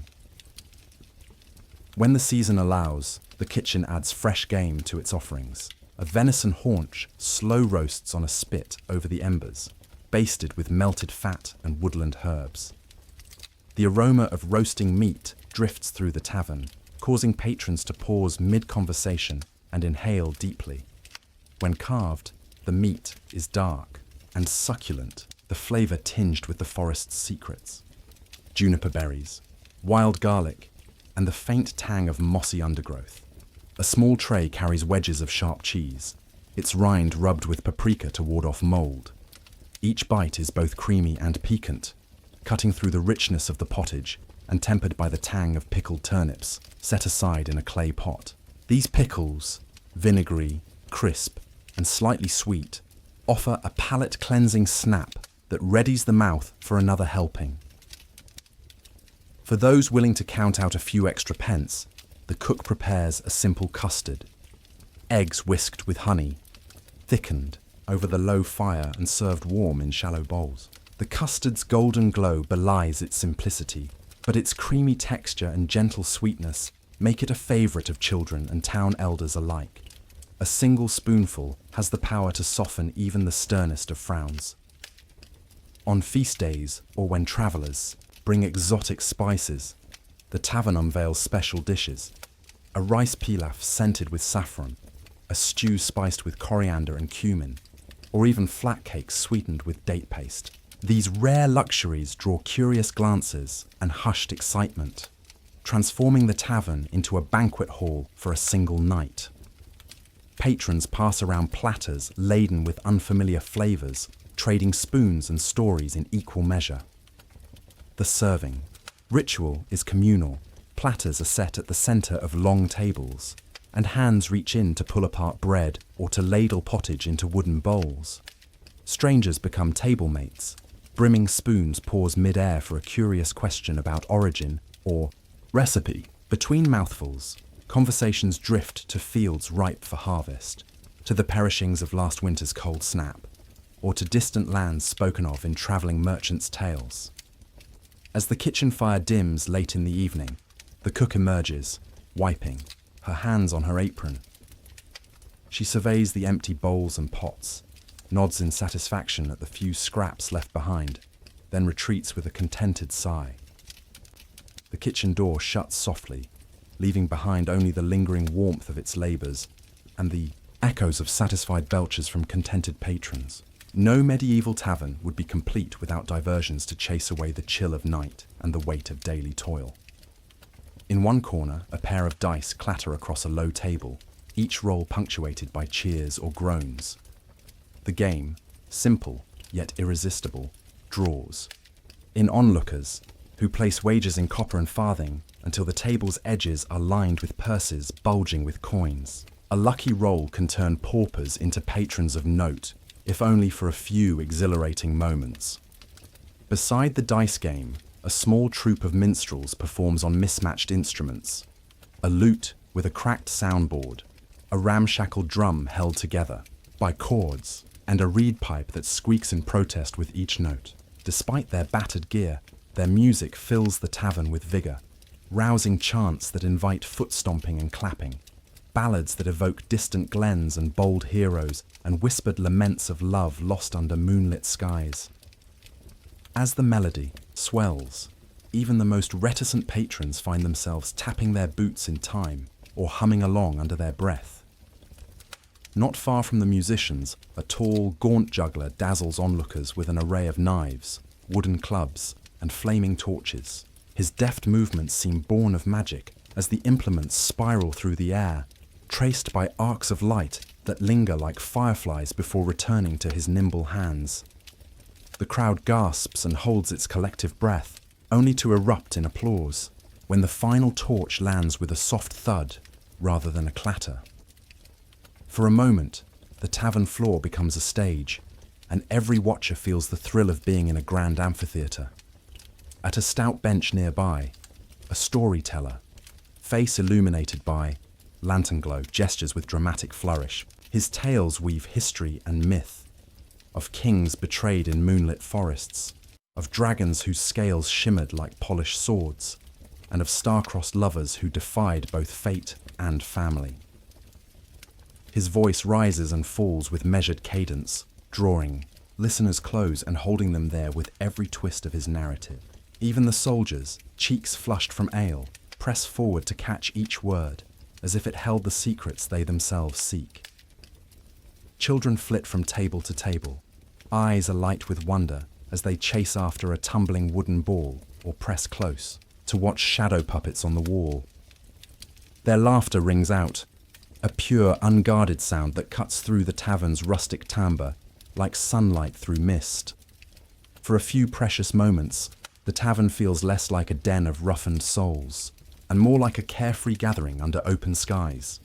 When the season allows, the kitchen adds fresh game to its offerings. A venison haunch slow roasts on a spit over the embers, basted with melted fat and woodland herbs. The aroma of roasting meat drifts through the tavern, causing patrons to pause mid-conversation and inhale deeply. When carved, the meat is dark and succulent, the flavor tinged with the forest's secrets. Juniper berries, wild garlic, and the faint tang of mossy undergrowth. A small tray carries wedges of sharp cheese, its rind rubbed with paprika to ward off mold. Each bite is both creamy and piquant, cutting through the richness of the pottage and tempered by the tang of pickled turnips set aside in a clay pot. These pickles, vinegary, crisp, and slightly sweet, offer a palate-cleansing snap that readies the mouth for another helping. For those willing to count out a few extra pence, the cook prepares a simple custard. Eggs whisked with honey, thickened over the low fire and served warm in shallow bowls. The custard's golden glow belies its simplicity, but its creamy texture and gentle sweetness make it a favourite of children and town elders alike. A single spoonful has the power to soften even the sternest of frowns. On feast days, or when travellers bring exotic spices, the tavern unveils special dishes. A rice pilaf scented with saffron, a stew spiced with coriander and cumin, or even flat cakes sweetened with date paste. These rare luxuries draw curious glances and hushed excitement, transforming the tavern into a banquet hall for a single night. Patrons pass around platters laden with unfamiliar flavours, trading spoons and stories in equal measure. The serving. Ritual is communal. Platters are set at the centre of long tables, and hands reach in to pull apart bread or to ladle pottage into wooden bowls. Strangers become table mates. Brimming spoons pause mid-air for a curious question about origin or recipe. Between mouthfuls, conversations drift to fields ripe for harvest, to the perishings of last winter's cold snap, or to distant lands spoken of in travelling merchants' tales. As the kitchen fire dims late in the evening, the cook emerges, wiping, her hands on her apron. She surveys the empty bowls and pots, nods in satisfaction at the few scraps left behind, then retreats with a contented sigh. The kitchen door shuts softly, leaving behind only the lingering warmth of its labours and the echoes of satisfied belches from contented patrons. No medieval tavern would be complete without diversions to chase away the chill of night and the weight of daily toil. In one corner, a pair of dice clatter across a low table, each roll punctuated by cheers or groans. The game, simple yet irresistible, draws in onlookers, who place wagers in copper and farthing until the table's edges are lined with purses bulging with coins. A lucky roll can turn paupers into patrons of note, if only for a few exhilarating moments. Beside the dice game, a small troupe of minstrels performs on mismatched instruments. A lute with a cracked soundboard, a ramshackle drum held together by cords, and a reed pipe that squeaks in protest with each note. Despite their battered gear, their music fills the tavern with vigour, rousing chants that invite foot-stomping and clapping, ballads that evoke distant glens and bold heroes, and whispered laments of love lost under moonlit skies. As the melody swells, even the most reticent patrons find themselves tapping their boots in time or humming along under their breath. Not far from the musicians, a tall, gaunt juggler dazzles onlookers with an array of knives, wooden clubs, and flaming torches. His deft movements seem born of magic as the implements spiral through the air, traced by arcs of light that linger like fireflies before returning to his nimble hands. The crowd gasps and holds its collective breath, only to erupt in applause when the final torch lands with a soft thud rather than a clatter. For a moment, the tavern floor becomes a stage, and every watcher feels the thrill of being in a grand amphitheatre. At a stout bench nearby, a storyteller, face illuminated by lantern glow, gestures with dramatic flourish. His tales weave history and myth, of kings betrayed in moonlit forests, of dragons whose scales shimmered like polished swords, and of star-crossed lovers who defied both fate and family. His voice rises and falls with measured cadence, drawing listeners close and holding them there with every twist of his narrative. Even the soldiers, cheeks flushed from ale, press forward to catch each word, as if it held the secrets they themselves seek. Children flit from table to table, eyes alight with wonder as they chase after a tumbling wooden ball or press close to watch shadow puppets on the wall. Their laughter rings out, a pure, unguarded sound that cuts through the tavern's rustic timbre like sunlight through mist. For a few precious moments, the tavern feels less like a den of roughened souls and more like a carefree gathering under open skies.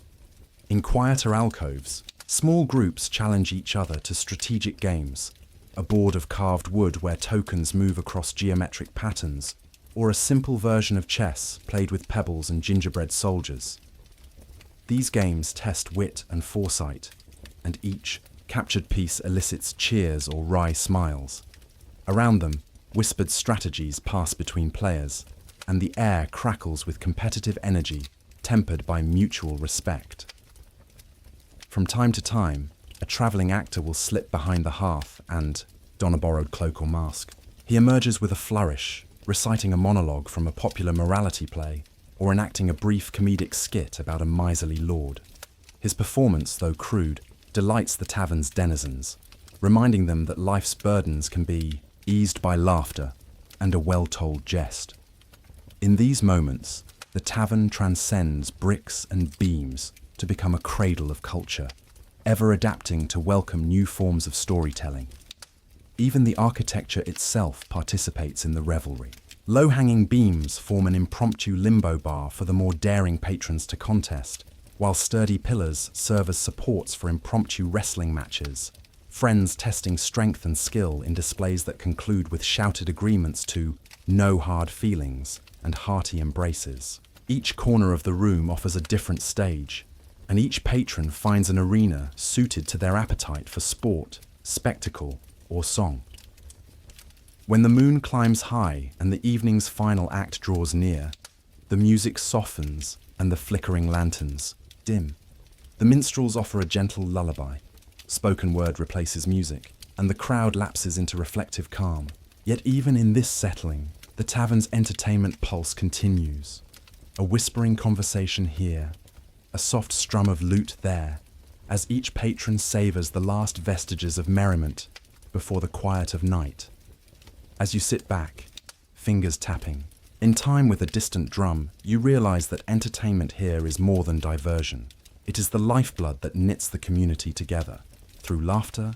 In quieter alcoves, small groups challenge each other to strategic games, a board of carved wood where tokens move across geometric patterns, or a simple version of chess played with pebbles and gingerbread soldiers. These games test wit and foresight, and each captured piece elicits cheers or wry smiles. Around them, whispered strategies pass between players, and the air crackles with competitive energy tempered by mutual respect. From time to time, a travelling actor will slip behind the hearth and don a borrowed cloak or mask. He emerges with a flourish, reciting a monologue from a popular morality play or enacting a brief comedic skit about a miserly lord. His performance, though crude, delights the tavern's denizens, reminding them that life's burdens can be eased by laughter and a well-told jest. In these moments, the tavern transcends bricks and beams to become a cradle of culture, ever adapting to welcome new forms of storytelling. Even the architecture itself participates in the revelry. Low-hanging beams form an impromptu limbo bar for the more daring patrons to contest, while sturdy pillars serve as supports for impromptu wrestling matches, friends testing strength and skill in displays that conclude with shouted agreements to no hard feelings and hearty embraces. Each corner of the room offers a different stage, and each patron finds an arena suited to their appetite for sport, spectacle, or song. When the moon climbs high and the evening's final act draws near, the music softens and the flickering lanterns dim. The minstrels offer a gentle lullaby. Spoken word replaces music, and the crowd lapses into reflective calm. Yet even in this settling, the tavern's entertainment pulse continues. A whispering conversation here, a soft strum of lute there, as each patron savours the last vestiges of merriment before the quiet of night. As you sit back, fingers tapping, in time with a distant drum, you realise that entertainment here is more than diversion. It is the lifeblood that knits the community together. Through laughter,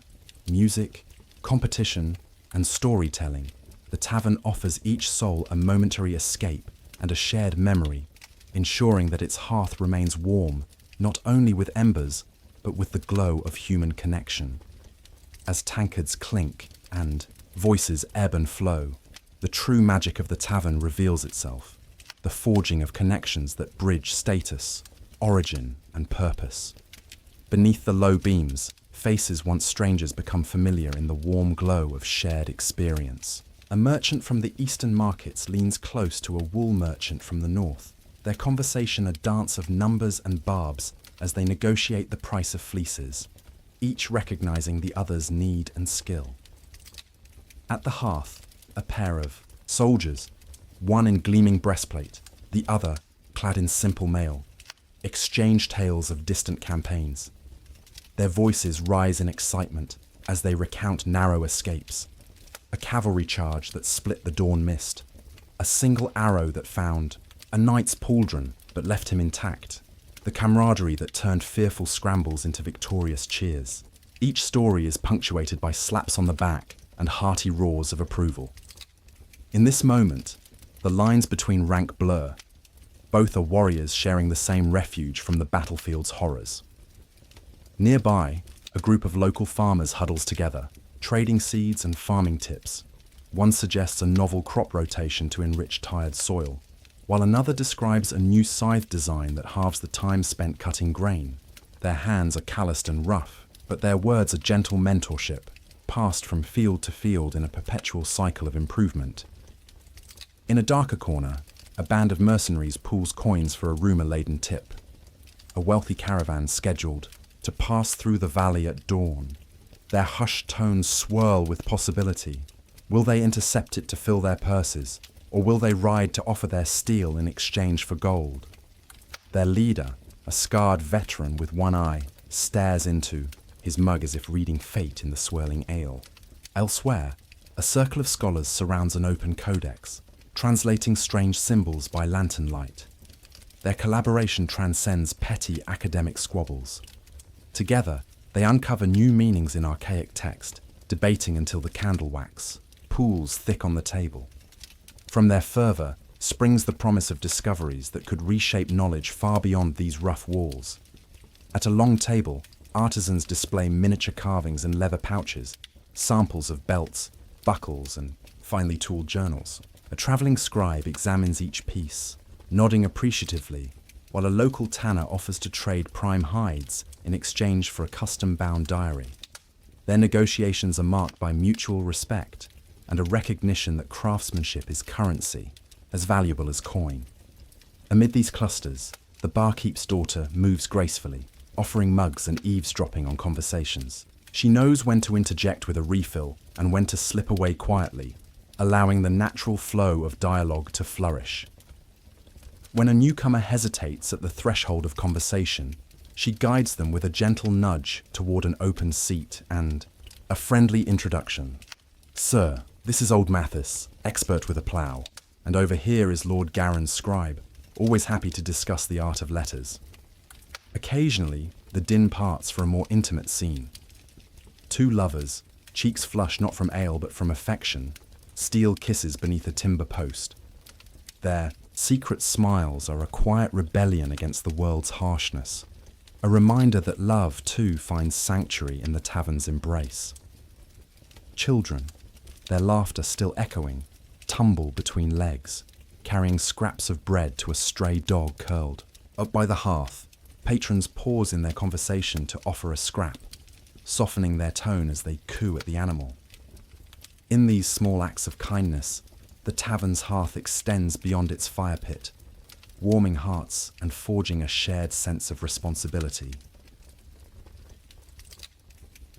music, competition, and storytelling, the tavern offers each soul a momentary escape and a shared memory, ensuring that its hearth remains warm, not only with embers, but with the glow of human connection. As tankards clink and voices ebb and flow, the true magic of the tavern reveals itself, the forging of connections that bridge status, origin, and purpose. Beneath the low beams, faces once strangers become familiar in the warm glow of shared experience. A merchant from the eastern markets leans close to a wool merchant from the north, their conversation a dance of numbers and barbs as they negotiate the price of fleeces, each recognizing the other's need and skill. At the hearth, a pair of soldiers, one in gleaming breastplate, the other clad in simple mail, exchange tales of distant campaigns. Their voices rise in excitement as they recount narrow escapes, a cavalry charge that split the dawn mist, a single arrow that found a knight's pauldron but left him intact, the camaraderie that turned fearful scrambles into victorious cheers. Each story is punctuated by slaps on the back and hearty roars of approval. In this moment, the lines between rank blur. Both are warriors sharing the same refuge from the battlefield's horrors. Nearby, a group of local farmers huddles together, trading seeds and farming tips. One suggests a novel crop rotation to enrich tired soil. while another describes a new scythe design that halves the time spent cutting grain. Their hands are calloused and rough, but their words are gentle mentorship, passed from field to field in a perpetual cycle of improvement. In a darker corner, a band of mercenaries pools coins for a rumour-laden tip. A wealthy caravan scheduled to pass through the valley at dawn. Their hushed tones swirl with possibility. Will they intercept it to fill their purses, or will they ride to offer their steel in exchange for gold? Their leader, a scarred veteran with one eye, stares into his mug as if reading fate in the swirling ale. Elsewhere, a circle of scholars surrounds an open codex, translating strange symbols by lantern light. Their collaboration transcends petty academic squabbles. Together, they uncover new meanings in archaic text, debating until the candle wax pools thick on the table. From their fervour springs the promise of discoveries that could reshape knowledge far beyond these rough walls. At a long table, artisans display miniature carvings and leather pouches, samples of belts, buckles, and finely tooled journals. A travelling scribe examines each piece, nodding appreciatively, while a local tanner offers to trade prime hides in exchange for a custom-bound diary. Their negotiations are marked by mutual respect and a recognition that craftsmanship is currency, as valuable as coin. Amid these clusters, the barkeep's daughter moves gracefully, offering mugs and eavesdropping on conversations. She knows when to interject with a refill and when to slip away quietly, allowing the natural flow of dialogue to flourish. When a newcomer hesitates at the threshold of conversation, she guides them with a gentle nudge toward an open seat and a friendly introduction. "Sir, this is old Mathis, expert with a plough, and over here is Lord Garen's scribe, always happy to discuss the art of letters." Occasionally, the din parts for a more intimate scene. Two lovers, cheeks flush not from ale but from affection, steal kisses beneath a timber post. Their secret smiles are a quiet rebellion against the world's harshness, a reminder that love too finds sanctuary in the tavern's embrace. Children, their laughter still echoing, tumble between legs, carrying scraps of bread to a stray dog curled. Up by the hearth, patrons pause in their conversation to offer a scrap, softening their tone as they coo at the animal. In these small acts of kindness, the tavern's hearth extends beyond its fire pit, warming hearts and forging a shared sense of responsibility.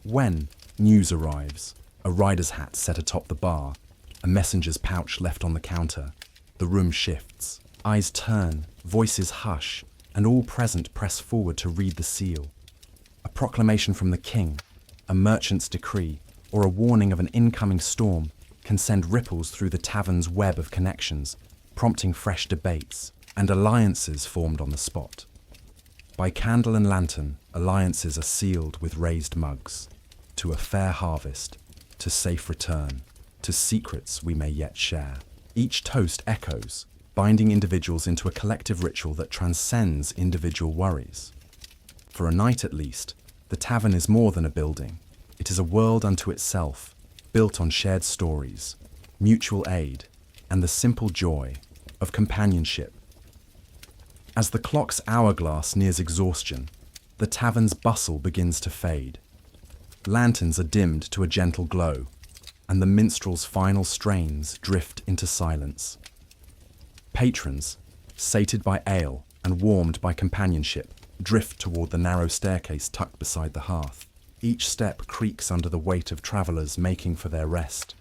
When news arrives, a rider's hat set atop the bar, a messenger's pouch left on the counter, the room shifts, eyes turn, voices hush, and all present press forward to read the seal. A proclamation from the king, a merchant's decree, or a warning of an incoming storm can send ripples through the tavern's web of connections, prompting fresh debates and alliances formed on the spot. By candle and lantern, alliances are sealed with raised mugs, to a fair harvest, to safe return, to secrets we may yet share. Each toast echoes, binding individuals into a collective ritual that transcends individual worries. For a night at least, the tavern is more than a building. It is a world unto itself, built on shared stories, mutual aid, and the simple joy of companionship. As the clock's hourglass nears exhaustion, the tavern's bustle begins to fade. Lanterns are dimmed to a gentle glow, and the minstrel's final strains drift into silence. Patrons, sated by ale and warmed by companionship, drift toward the narrow staircase tucked beside the hearth. Each step creaks under the weight of travellers making for their rest,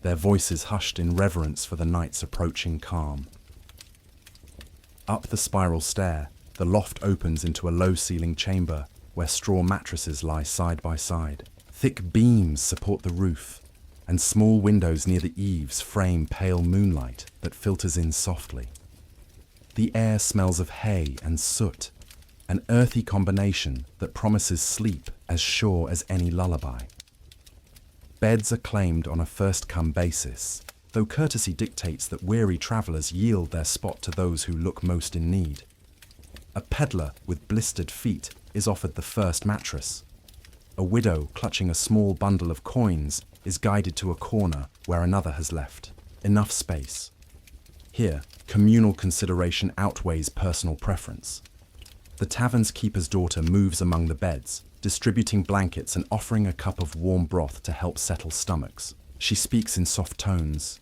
their voices hushed in reverence for the night's approaching calm. Up the spiral stair, the loft opens into a low-ceilinged chamber where straw mattresses lie side by side. Thick beams support the roof, and small windows near the eaves frame pale moonlight that filters in softly. The air smells of hay and soot, an earthy combination that promises sleep as sure as any lullaby. Beds are claimed on a first-come basis, though courtesy dictates that weary travellers yield their spot to those who look most in need. A peddler with blistered feet is offered the first mattress. A widow clutching a small bundle of coins is guided to a corner where another has left. Enough space. Here, communal consideration outweighs personal preference. The tavern's keeper's daughter moves among the beds, distributing blankets and offering a cup of warm broth to help settle stomachs. She speaks in soft tones.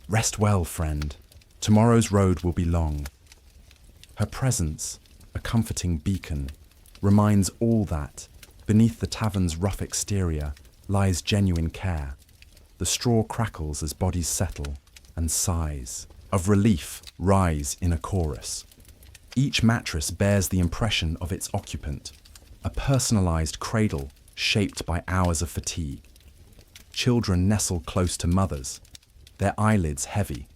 "Rest well, friend. Tomorrow's road will be long." Her presence, a comforting beacon, reminds all that, beneath the tavern's rough exterior, lies genuine care. The straw crackles as bodies settle, and sighs of relief rise in a chorus. Each mattress bears the impression of its occupant, a personalized cradle shaped by hours of fatigue. Children nestle close to mothers, their eyelids heavy,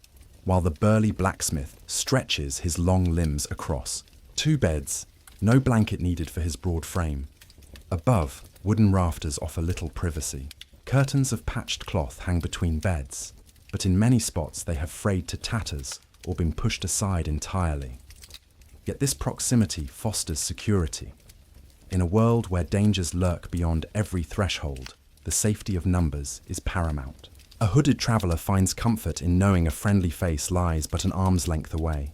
while the burly blacksmith stretches his long limbs across. 2 beds, no blanket needed for his broad frame. Above, wooden rafters offer little privacy. Curtains of patched cloth hang between beds, but in many spots they have frayed to tatters or been pushed aside entirely. Yet this proximity fosters security. In a world where dangers lurk beyond every threshold, the safety of numbers is paramount. A hooded traveller finds comfort in knowing a friendly face lies but an arm's length away.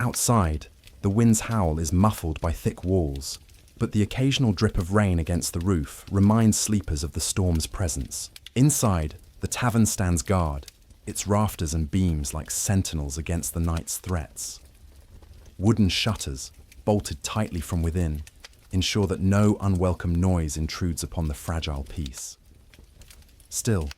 Outside, the wind's howl is muffled by thick walls, but the occasional drip of rain against the roof reminds sleepers of the storm's presence. Inside, the tavern stands guard, its rafters and beams like sentinels against the night's threats. Wooden shutters, bolted tightly from within, ensure that no unwelcome noise intrudes upon the fragile peace. Still,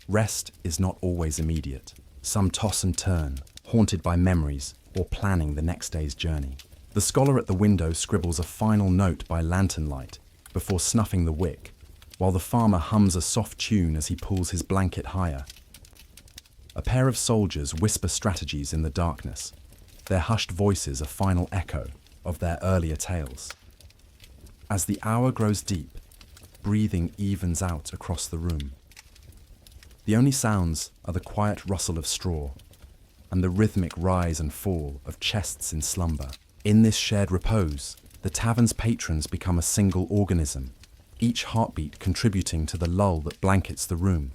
rest is not always immediate. Some toss and turn, haunted by memories or planning the next day's journey. The scholar at the window scribbles a final note by lantern light before snuffing the wick, while the farmer hums a soft tune as he pulls his blanket higher. A pair of soldiers whisper strategies in the darkness, their hushed voices a final echo of their earlier tales. As the hour grows deep, breathing evens out across the room. The only sounds are the quiet rustle of straw and the rhythmic rise and fall of chests in slumber. In this shared repose, the tavern's patrons become a single organism, each heartbeat contributing to the lull that blankets the room.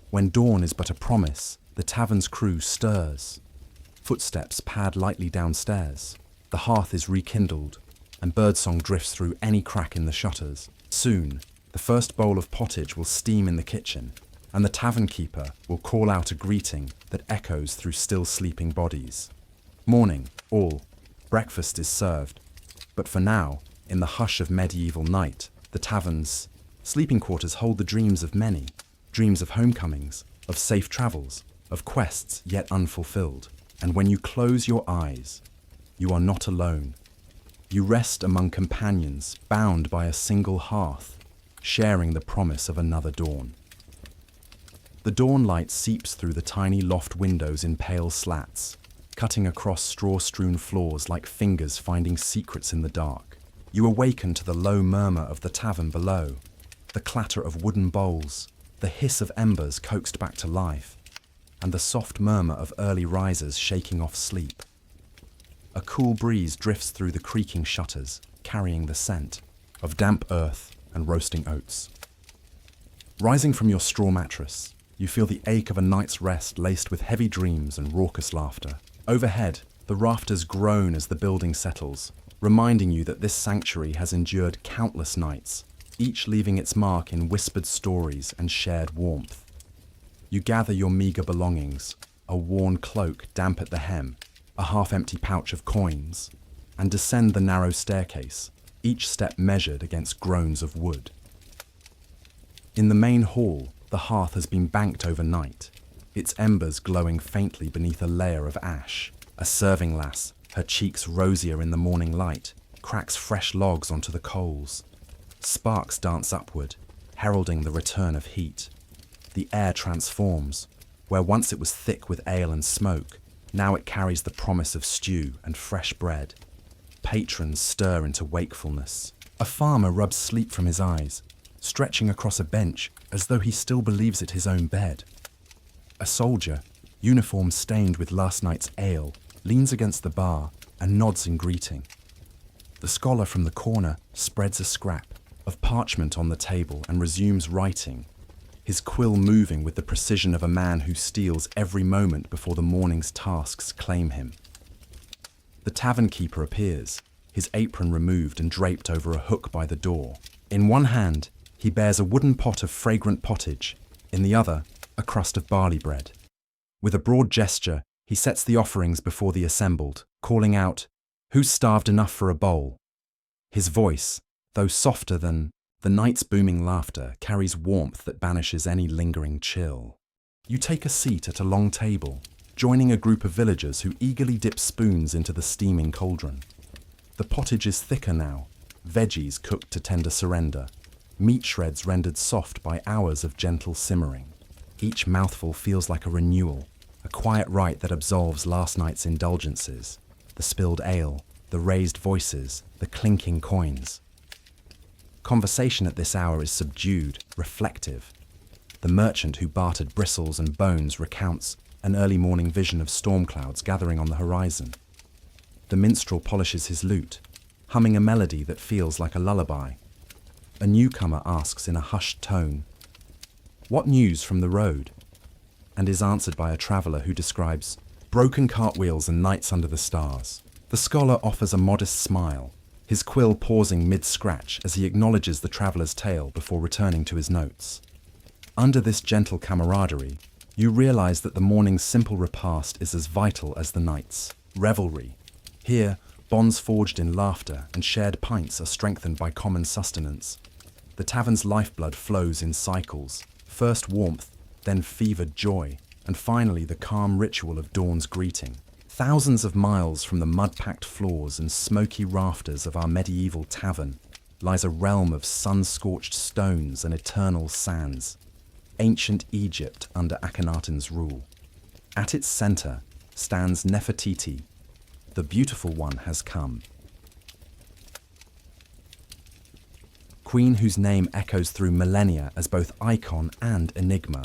When dawn is but a promise, the tavern's crew stirs. Footsteps pad lightly downstairs. The hearth is rekindled, and birdsong drifts through any crack in the shutters. Soon, the first bowl of pottage will steam in the kitchen, and the tavern keeper will call out a greeting that echoes through still sleeping bodies. Morning, all. Breakfast is served. But for now, in the hush of medieval night, the tavern's sleeping quarters hold the dreams of many. Dreams of homecomings, of safe travels, of quests yet unfulfilled. And when you close your eyes, you are not alone. You rest among companions, bound by a single hearth, sharing the promise of another dawn. The dawn light seeps through the tiny loft windows in pale slats, cutting across straw-strewn floors like fingers finding secrets in the dark. You awaken to the low murmur of the tavern below, the clatter of wooden bowls, the hiss of embers coaxed back to life, and the soft murmur of early risers shaking off sleep. A cool breeze drifts through the creaking shutters, carrying the scent of damp earth and roasting oats. Rising from your straw mattress, you feel the ache of a night's rest laced with heavy dreams and raucous laughter. Overhead, the rafters groan as the building settles, reminding you that this sanctuary has endured countless nights, each leaving its mark in whispered stories and shared warmth. You gather your meager belongings, a worn cloak damp at the hem, a half-empty pouch of coins, and descend the narrow staircase, each step measured against groans of wood. In the main hall, the hearth has been banked overnight, its embers glowing faintly beneath a layer of ash. A serving lass, her cheeks rosier in the morning light, cracks fresh logs onto the coals. Sparks dance upward, heralding the return of heat. The air transforms. Where once it was thick with ale and smoke, now it carries the promise of stew and fresh bread. Patrons stir into wakefulness. A farmer rubs sleep from his eyes, stretching across a bench as though he still believes it his own bed. A soldier, uniform stained with last night's ale, leans against the bar and nods in greeting. The scholar from the corner spreads a scrap of parchment on the table and resumes writing, his quill moving with the precision of a man who steals every moment before the morning's tasks claim him. The tavern keeper appears, his apron removed and draped over a hook by the door. In one hand, he bears a wooden pot of fragrant pottage, in the other, a crust of barley bread. With a broad gesture, he sets the offerings before the assembled, calling out, "Who's starved enough for a bowl?" His voice, though softer than the night's booming laughter, carries warmth that banishes any lingering chill. You take a seat at a long table, joining a group of villagers who eagerly dip spoons into the steaming cauldron. The pottage is thicker now, veggies cooked to tender surrender, meat shreds rendered soft by hours of gentle simmering. Each mouthful feels like a renewal, a quiet rite that absolves last night's indulgences, the spilled ale, the raised voices, the clinking coins. Conversation at this hour is subdued, reflective. The merchant who bartered bristles and bones recounts an early morning vision of storm clouds gathering on the horizon. The minstrel polishes his lute, humming a melody that feels like a lullaby. A newcomer asks in a hushed tone, "What news from the road?" and is answered by a traveller who describes broken cartwheels and nights under the stars. The scholar offers a modest smile, his quill pausing mid-scratch as he acknowledges the traveller's tale before returning to his notes. Under this gentle camaraderie, you realize that the morning's simple repast is as vital as the night's revelry. Here, bonds forged in laughter and shared pints are strengthened by common sustenance. The tavern's lifeblood flows in cycles, first warmth, then fevered joy, and finally the calm ritual of dawn's greeting. Thousands of miles from the mud-packed floors and smoky rafters of our medieval tavern lies a realm of sun-scorched stones and eternal sands, ancient Egypt under Akhenaten's rule. At its center stands Nefertiti. The beautiful one has come. Queen whose name echoes through millennia as both icon and enigma.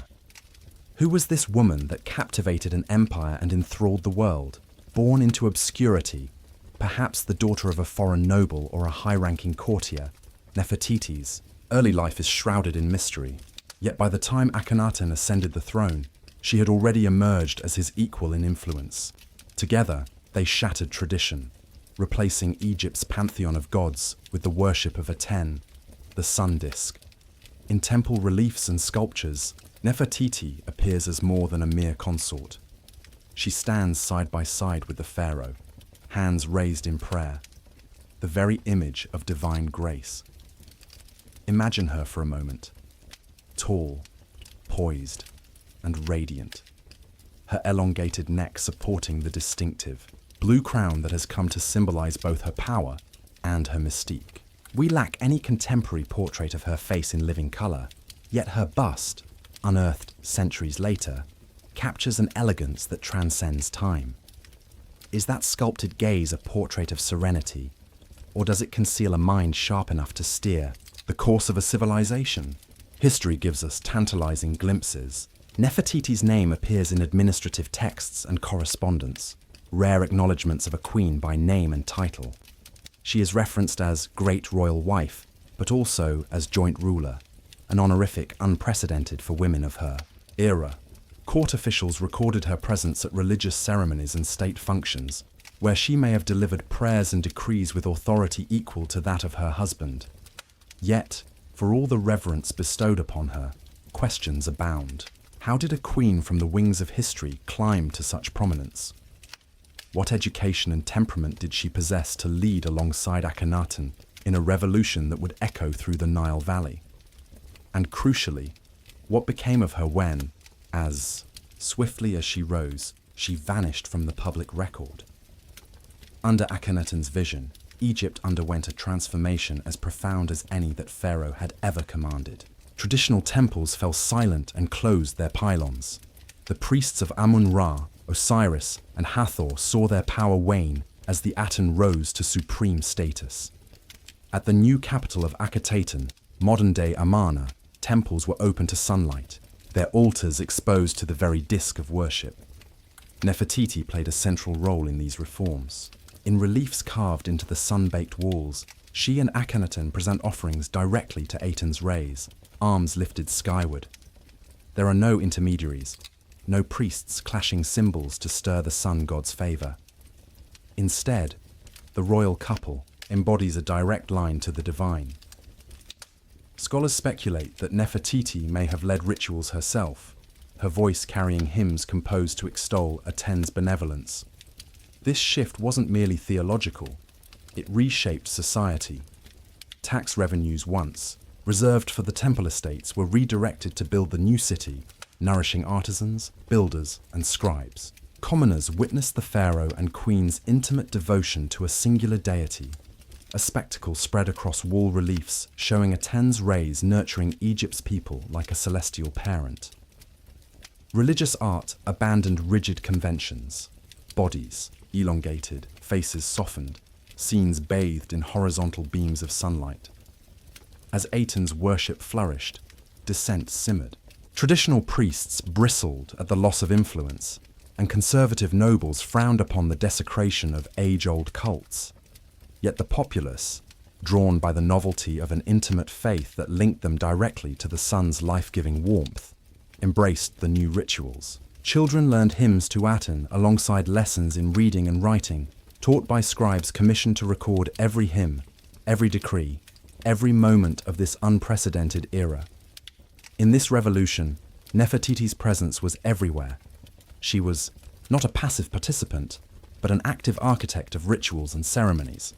Who was this woman that captivated an empire and enthralled the world? Born into obscurity, perhaps the daughter of a foreign noble or a high-ranking courtier, Nefertiti's early life is shrouded in mystery. Yet by the time Akhenaten ascended the throne, she had already emerged as his equal in influence. Together, they shattered tradition, replacing Egypt's pantheon of gods with the worship of Aten, the sun disk. In temple reliefs and sculptures, Nefertiti appears as more than a mere consort. She stands side by side with the pharaoh, hands raised in prayer, the very image of divine grace. Imagine her for a moment, tall, poised, and radiant, her elongated neck supporting the distinctive blue crown that has come to symbolize both her power and her mystique. We lack any contemporary portrait of her face in living color, yet her bust, unearthed centuries later, captures an elegance that transcends time. Is that sculpted gaze a portrait of serenity, or does it conceal a mind sharp enough to steer the course of a civilization? History gives us tantalizing glimpses. Nefertiti's name appears in administrative texts and correspondence, rare acknowledgements of a queen by name and title. She is referenced as great royal wife, but also as joint ruler, an honorific unprecedented for women of her era. Court officials recorded her presence at religious ceremonies and state functions, where she may have delivered prayers and decrees with authority equal to that of her husband. Yet, for all the reverence bestowed upon her, questions abound. How did a queen from the wings of history climb to such prominence? What education and temperament did she possess to lead alongside Akhenaten in a revolution that would echo through the Nile Valley? And crucially, what became of her when, as swiftly as she rose, she vanished from the public record? Under Akhenaten's vision, Egypt underwent a transformation as profound as any that Pharaoh had ever commanded. Traditional temples fell silent and closed their pylons. The priests of Amun-Ra, Osiris, and Hathor saw their power wane as the Aten rose to supreme status. At the new capital of Akhetaten, modern-day Amarna, temples were open to sunlight, their altars exposed to the very disk of worship. Nefertiti played a central role in these reforms. In reliefs carved into the sun-baked walls, she and Akhenaten present offerings directly to Aten's rays, arms lifted skyward. There are no intermediaries, no priests clashing symbols to stir the sun god's favor. Instead, the royal couple embodies a direct line to the divine. Scholars speculate that Nefertiti may have led rituals herself, her voice carrying hymns composed to extol Aten's benevolence. This shift wasn't merely theological, it reshaped society. Tax revenues once reserved for the temple estates were redirected to build the new city, nourishing artisans, builders, and scribes. Commoners witnessed the pharaoh and queen's intimate devotion to a singular deity, a spectacle spread across wall reliefs showing Aten's rays nurturing Egypt's people like a celestial parent. Religious art abandoned rigid conventions. Bodies elongated, faces softened, scenes bathed in horizontal beams of sunlight. As Aten's worship flourished, dissent simmered. Traditional priests bristled at the loss of influence, and conservative nobles frowned upon the desecration of age-old cults. Yet the populace, drawn by the novelty of an intimate faith that linked them directly to the sun's life-giving warmth, embraced the new rituals. Children learned hymns to Aten alongside lessons in reading and writing, taught by scribes commissioned to record every hymn, every decree, every moment of this unprecedented era. In this revolution, Nefertiti's presence was everywhere. She was not a passive participant, but an active architect of rituals and ceremonies.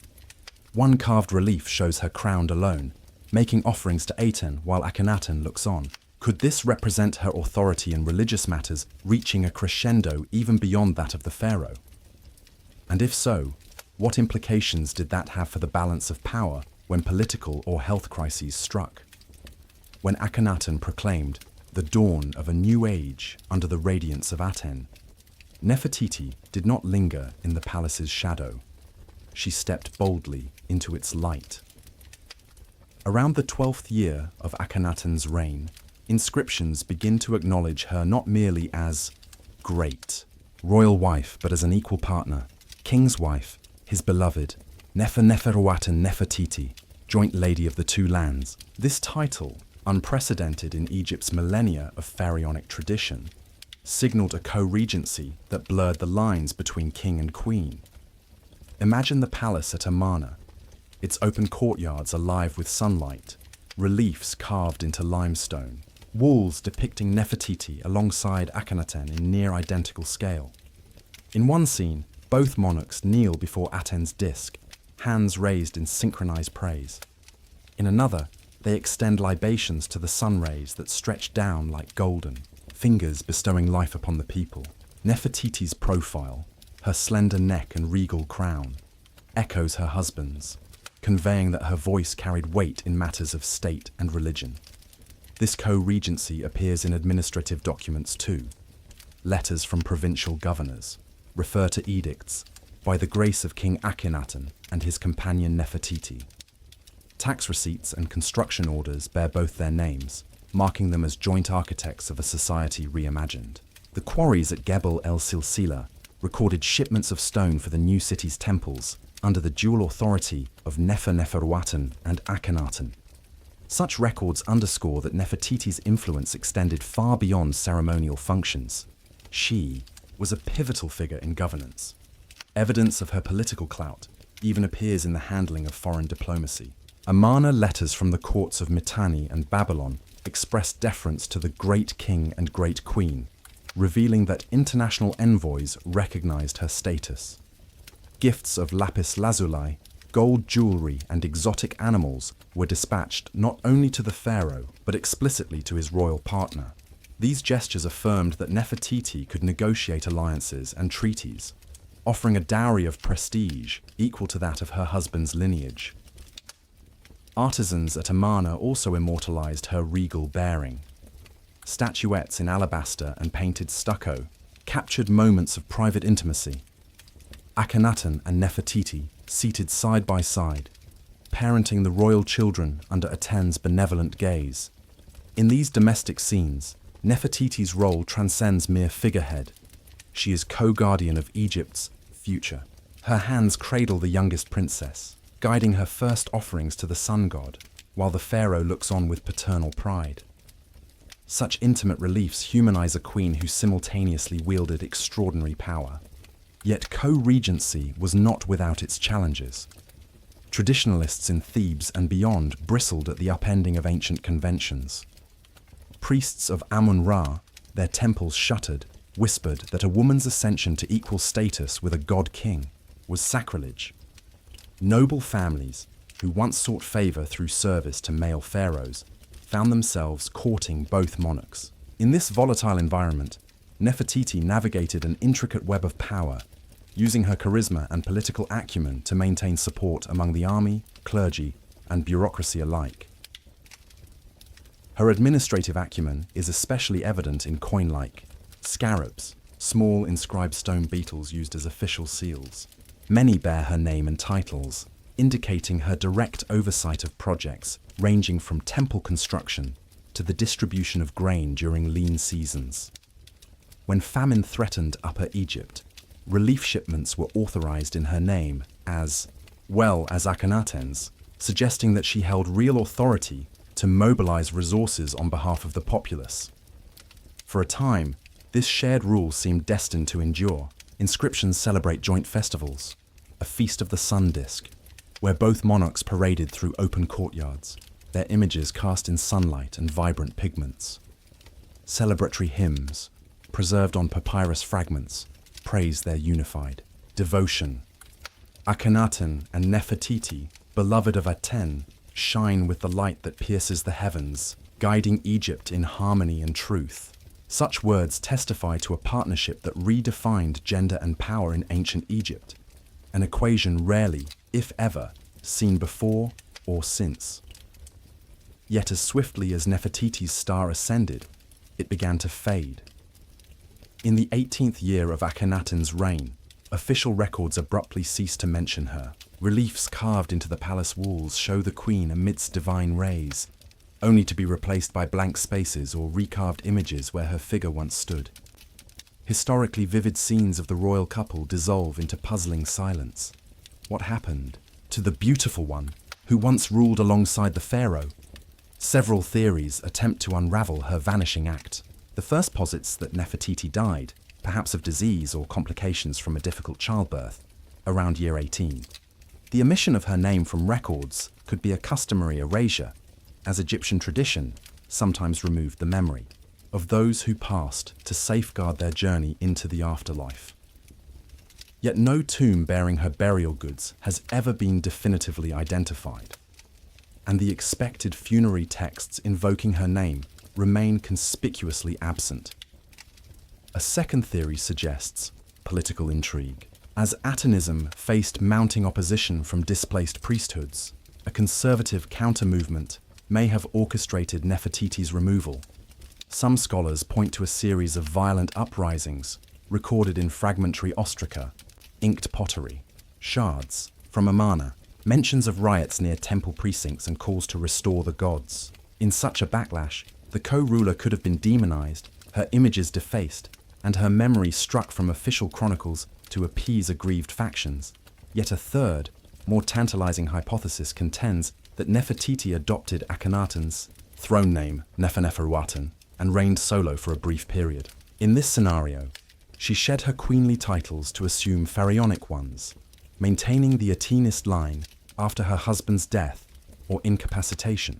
One carved relief shows her crowned alone, making offerings to Aten while Akhenaten looks on. Could this represent her authority in religious matters, reaching a crescendo even beyond that of the pharaoh? And if so, what implications did that have for the balance of power when political or health crises struck? When Akhenaten proclaimed the dawn of a new age under the radiance of Aten, Nefertiti did not linger in the palace's shadow. She stepped boldly into its light. Around the 12th year of Akhenaten's reign, inscriptions begin to acknowledge her not merely as great, royal wife, but as an equal partner, king's wife, his beloved, Neferuaten Nefertiti, joint lady of the two lands. This title, unprecedented in Egypt's millennia of pharaonic tradition, signaled a co-regency that blurred the lines between king and queen. Imagine the palace at Amarna, its open courtyards alive with sunlight, reliefs carved into limestone, walls depicting Nefertiti alongside Akhenaten in near-identical scale. In one scene, both monarchs kneel before Aten's disk, hands raised in synchronized praise. In another, they extend libations to the sun rays that stretch down like golden, fingers bestowing life upon the people. Nefertiti's profile, her slender neck and regal crown, echoes her husband's, conveying that her voice carried weight in matters of state and religion. This co-regency appears in administrative documents too. Letters from provincial governors refer to edicts by the grace of King Akhenaten and his companion Nefertiti. Tax receipts and construction orders bear both their names, marking them as joint architects of a society reimagined. The quarries at Gebel el-Silsila recorded shipments of stone for the new city's temples under the dual authority of Neferuaten and Akhenaten. Such records underscore that Nefertiti's influence extended far beyond ceremonial functions. She was a pivotal figure in governance. Evidence of her political clout even appears in the handling of foreign diplomacy. Amarna letters from the courts of Mitanni and Babylon expressed deference to the great king and great queen, revealing that international envoys recognized her status. Gifts of lapis lazuli, gold jewelry, and exotic animals were dispatched not only to the pharaoh, but explicitly to his royal partner. These gestures affirmed that Nefertiti could negotiate alliances and treaties, offering a dowry of prestige equal to that of her husband's lineage. Artisans at Amarna also immortalized her regal bearing. Statuettes in alabaster and painted stucco captured moments of private intimacy. Akhenaten and Nefertiti seated side by side, parenting the royal children under Aten's benevolent gaze. In these domestic scenes, Nefertiti's role transcends mere figurehead. She is co-guardian of Egypt's future. Her hands cradle the youngest princess, guiding her first offerings to the sun god, while the pharaoh looks on with paternal pride. Such intimate reliefs humanize a queen who simultaneously wielded extraordinary power. Yet co-regency was not without its challenges. Traditionalists in Thebes and beyond bristled at the upending of ancient conventions. Priests of Amun-Ra, their temples shuttered, whispered that a woman's ascension to equal status with a god-king was sacrilege. Noble families, who once sought favor through service to male pharaohs, found themselves courting both monarchs. In this volatile environment, Nefertiti navigated an intricate web of power, using her charisma and political acumen to maintain support among the army, clergy, and bureaucracy alike. Her administrative acumen is especially evident in coin-like scarabs, small inscribed stone beetles used as official seals. Many bear her name and titles, indicating her direct oversight of projects ranging from temple construction to the distribution of grain during lean seasons. When famine threatened Upper Egypt, relief shipments were authorized in her name as well as Akhenaten's, suggesting that she held real authority to mobilize resources on behalf of the populace. For a time, this shared rule seemed destined to endure. Inscriptions celebrate joint festivals, a feast of the sun disk, where both monarchs paraded through open courtyards, their images cast in sunlight and vibrant pigments. Celebratory hymns, preserved on papyrus fragments, praise their unified devotion. Akhenaten and Nefertiti, beloved of Aten, shine with the light that pierces the heavens, guiding Egypt in harmony and truth. Such words testify to a partnership that redefined gender and power in ancient Egypt, an equation rarely, if ever, seen before or since. Yet as swiftly as Nefertiti's star ascended, it began to fade. In the 18th year of Akhenaten's reign, official records abruptly ceased to mention her. Reliefs carved into the palace walls show the queen amidst divine rays, only to be replaced by blank spaces or recarved images where her figure once stood. Historically vivid scenes of the royal couple dissolve into puzzling silence. What happened to the beautiful one who once ruled alongside the pharaoh? Several theories attempt to unravel her vanishing act. The first posits that Nefertiti died, perhaps of disease or complications from a difficult childbirth, around year 18. The omission of her name from records could be a customary erasure, as Egyptian tradition sometimes removed the memory of those who passed to safeguard their journey into the afterlife. Yet no tomb bearing her burial goods has ever been definitively identified, and the expected funerary texts invoking her name remain conspicuously absent. A second theory suggests political intrigue. As Atenism faced mounting opposition from displaced priesthoods, a conservative counter-movement may have orchestrated Nefertiti's removal. Some scholars point to a series of violent uprisings recorded in fragmentary ostraca, inked pottery, shards from Amarna, mentions of riots near temple precincts and calls to restore the gods. In such a backlash, the co-ruler could have been demonized, her images defaced, and her memory struck from official chronicles to appease aggrieved factions. Yet a third, more tantalizing hypothesis contends that Nefertiti adopted Akhenaten's throne name, Neferneferuaten, and reigned solo for a brief period. In this scenario, she shed her queenly titles to assume pharaonic ones, maintaining the Atenist line after her husband's death or incapacitation.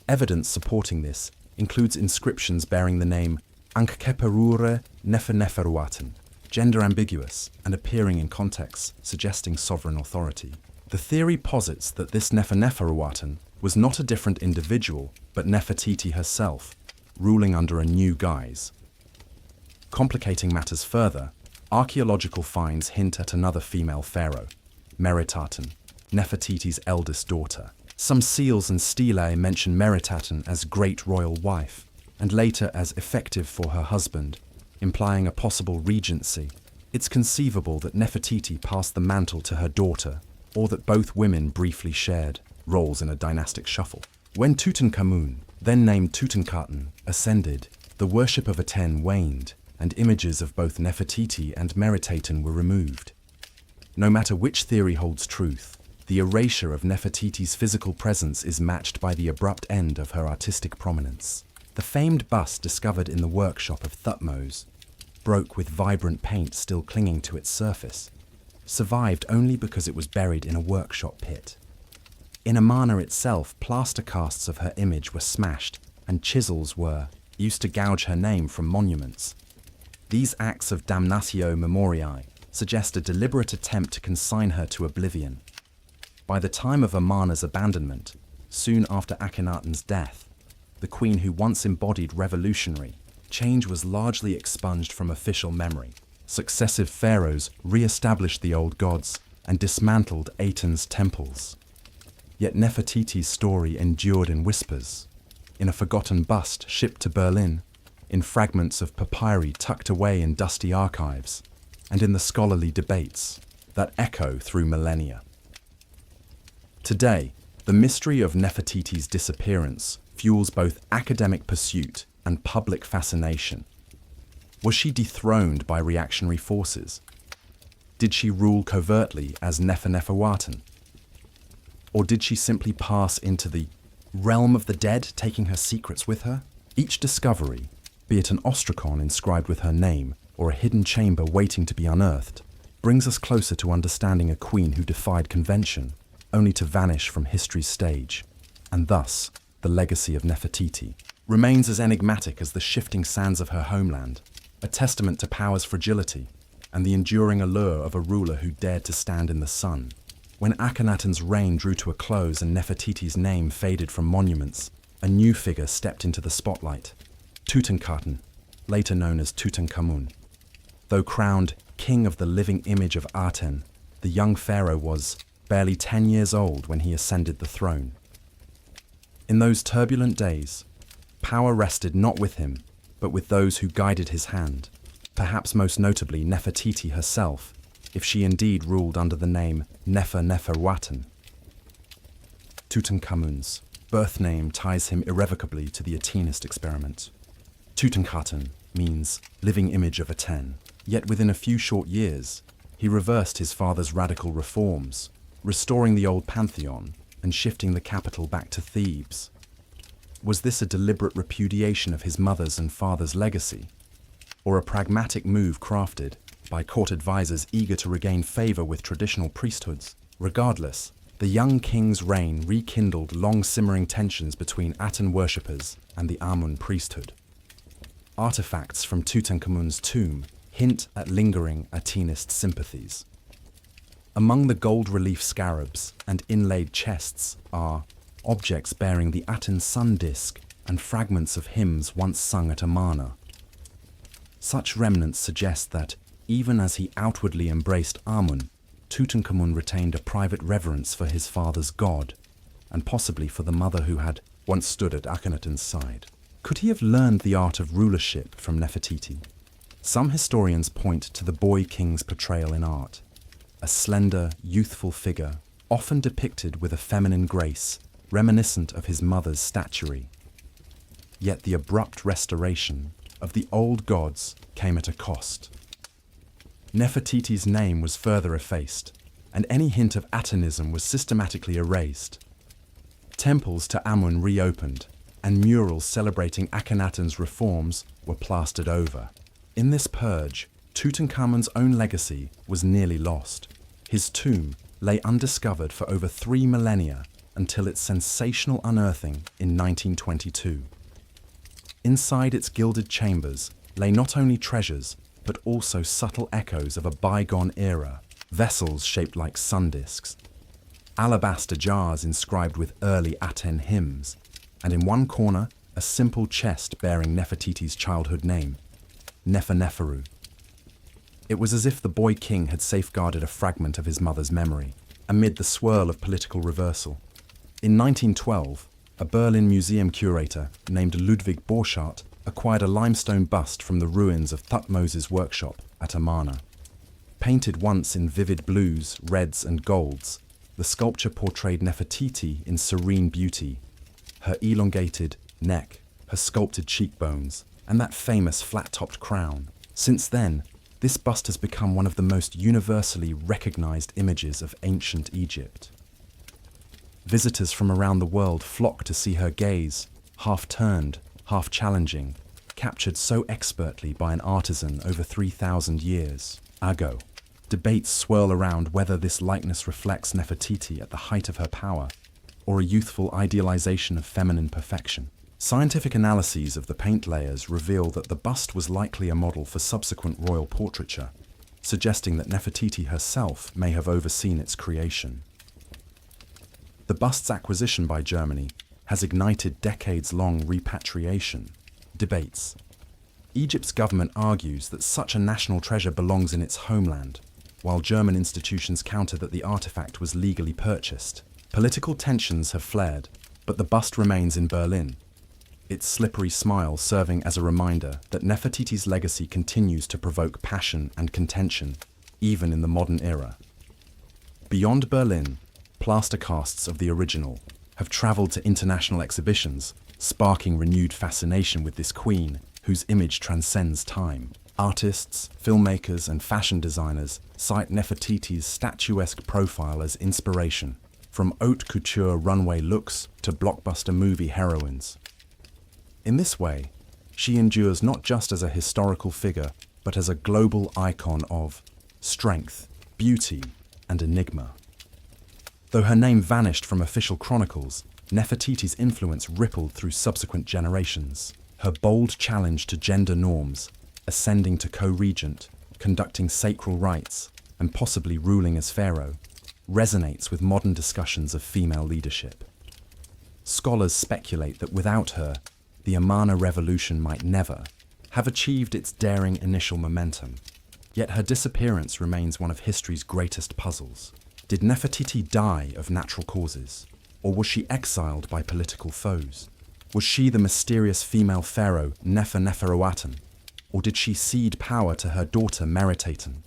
Evidence supporting this includes inscriptions bearing the name Ankheperure Neferneferuaten, gender ambiguous and appearing in contexts suggesting sovereign authority. The theory posits that this Neferneferuaten was not a different individual, but Nefertiti herself, ruling under a new guise. Complicating matters further, archaeological finds hint at another female pharaoh, Meritaten, Nefertiti's eldest daughter. Some seals and stelae mention Meritaten as great royal wife, and later as effective for her husband, implying a possible regency. It's conceivable that Nefertiti passed the mantle to her daughter, or that both women briefly shared roles in a dynastic shuffle. When Tutankhamun, then named Tutankhaten, ascended, the worship of Aten waned, and images of both Nefertiti and Meritaten were removed. No matter which theory holds truth, the erasure of Nefertiti's physical presence is matched by the abrupt end of her artistic prominence. The famed bust discovered in the workshop of Thutmose, broke with vibrant paint still clinging to its surface, survived only because it was buried in a workshop pit. In Amarna itself, plaster casts of her image were smashed and chisels were used to gouge her name from monuments. These acts of damnatio memoriae suggest a deliberate attempt to consign her to oblivion. By the time of Amarna's abandonment, soon after Akhenaten's death, the queen who once embodied revolutionary change was largely expunged from official memory. Successive pharaohs re-established the old gods and dismantled Aten's temples. Yet Nefertiti's story endured in whispers, in a forgotten bust shipped to Berlin, in fragments of papyri tucked away in dusty archives, and in the scholarly debates that echo through millennia. Today, the mystery of Nefertiti's disappearance fuels both academic pursuit and public fascination. Was she dethroned by reactionary forces? Did she rule covertly as Neferneferuaten? Or did she simply pass into the realm of the dead, taking her secrets with her? Each discovery, be it an ostracon inscribed with her name or a hidden chamber waiting to be unearthed, brings us closer to understanding a queen who defied convention, only to vanish from history's stage. And thus, the legacy of Nefertiti remains as enigmatic as the shifting sands of her homeland, a testament to power's fragility and the enduring allure of a ruler who dared to stand in the sun. When Akhenaten's reign drew to a close and Nefertiti's name faded from monuments, a new figure stepped into the spotlight, Tutankhaten, later known as Tutankhamun. Though crowned king of the living image of Aten, the young pharaoh was barely 10 years old when he ascended the throne. In those turbulent days, power rested not with him, but with those who guided his hand, perhaps most notably Nefertiti herself, if she indeed ruled under the name Neferneferuaten. Tutankhamun's birth name ties him irrevocably to the Atenist experiment. Tutankhaten means living image of Aten, yet within a few short years, he reversed his father's radical reforms, restoring the old pantheon and shifting the capital back to Thebes. Was this a deliberate repudiation of his mother's and father's legacy, or a pragmatic move crafted by court advisors eager to regain favor with traditional priesthoods? Regardless, the young king's reign rekindled long-simmering tensions between Aten worshippers and the Amun priesthood. Artifacts from Tutankhamun's tomb hint at lingering Atenist sympathies. Among the gold relief scarabs and inlaid chests are objects bearing the Aten sun disk and fragments of hymns once sung at Amarna. Such remnants suggest that, even as he outwardly embraced Amun, Tutankhamun retained a private reverence for his father's god, and possibly for the mother who had once stood at Akhenaten's side. Could he have learned the art of rulership from Nefertiti? Some historians point to the boy king's portrayal in art, a slender, youthful figure, often depicted with a feminine grace, reminiscent of his mother's statuary. Yet the abrupt restoration of the old gods came at a cost. Nefertiti's name was further effaced, and any hint of Atenism was systematically erased. Temples to Amun reopened, and murals celebrating Akhenaten's reforms were plastered over. In this purge, Tutankhamun's own legacy was nearly lost. His tomb lay undiscovered for over 3 millennia until its sensational unearthing in 1922. Inside its gilded chambers lay not only treasures, but also subtle echoes of a bygone era, vessels shaped like sun disks, alabaster jars inscribed with early Aten hymns, and in one corner, a simple chest bearing Nefertiti's childhood name, Neferneferu. It was as if the boy king had safeguarded a fragment of his mother's memory, amid the swirl of political reversal. In 1912, a Berlin museum curator named Ludwig Borchardt acquired a limestone bust from the ruins of Thutmose's workshop at Amarna. Painted once in vivid blues, reds and golds, the sculpture portrayed Nefertiti in serene beauty, her elongated neck, her sculpted cheekbones, and that famous flat-topped crown. Since then, this bust has become one of the most universally recognized images of ancient Egypt. Visitors from around the world flock to see her gaze, half-turned, half challenging, captured so expertly by an artisan over 3,000 years ago. Debates swirl around whether this likeness reflects Nefertiti at the height of her power, or a youthful idealization of feminine perfection. Scientific analyses of the paint layers reveal that the bust was likely a model for subsequent royal portraiture, suggesting that Nefertiti herself may have overseen its creation. The bust's acquisition by Germany has ignited decades-long repatriation debates. Egypt's government argues that such a national treasure belongs in its homeland, while German institutions counter that the artifact was legally purchased. Political tensions have flared, but the bust remains in Berlin, its slippery smile serving as a reminder that Nefertiti's legacy continues to provoke passion and contention, even in the modern era. Beyond Berlin, plaster casts of the original have traveled to international exhibitions, sparking renewed fascination with this queen, whose image transcends time. Artists, filmmakers, and fashion designers cite Nefertiti's statuesque profile as inspiration, from haute couture runway looks to blockbuster movie heroines. In this way, she endures not just as a historical figure, but as a global icon of strength, beauty, and enigma. Though her name vanished from official chronicles, Nefertiti's influence rippled through subsequent generations. Her bold challenge to gender norms, ascending to co-regent, conducting sacral rites, and possibly ruling as pharaoh, resonates with modern discussions of female leadership. Scholars speculate that without her, the Amarna revolution might never have achieved its daring initial momentum. Yet her disappearance remains one of history's greatest puzzles. Did Nefertiti die of natural causes, or was she exiled by political foes? Was she the mysterious female pharaoh Neferuaten, or did she cede power to her daughter Meritaten?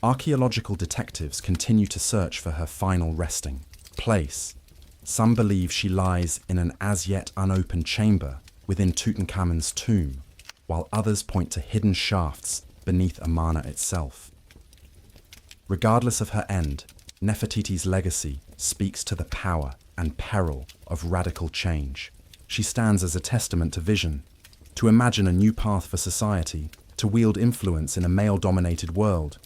Archaeological detectives continue to search for her final resting place. Some believe she lies in an as-yet unopened chamber within Tutankhamun's tomb, while others point to hidden shafts beneath Amarna itself. Regardless of her end, Nefertiti's legacy speaks to the power and peril of radical change. She stands as a testament to vision, to imagine a new path for society, to wield influence in a male-dominated world,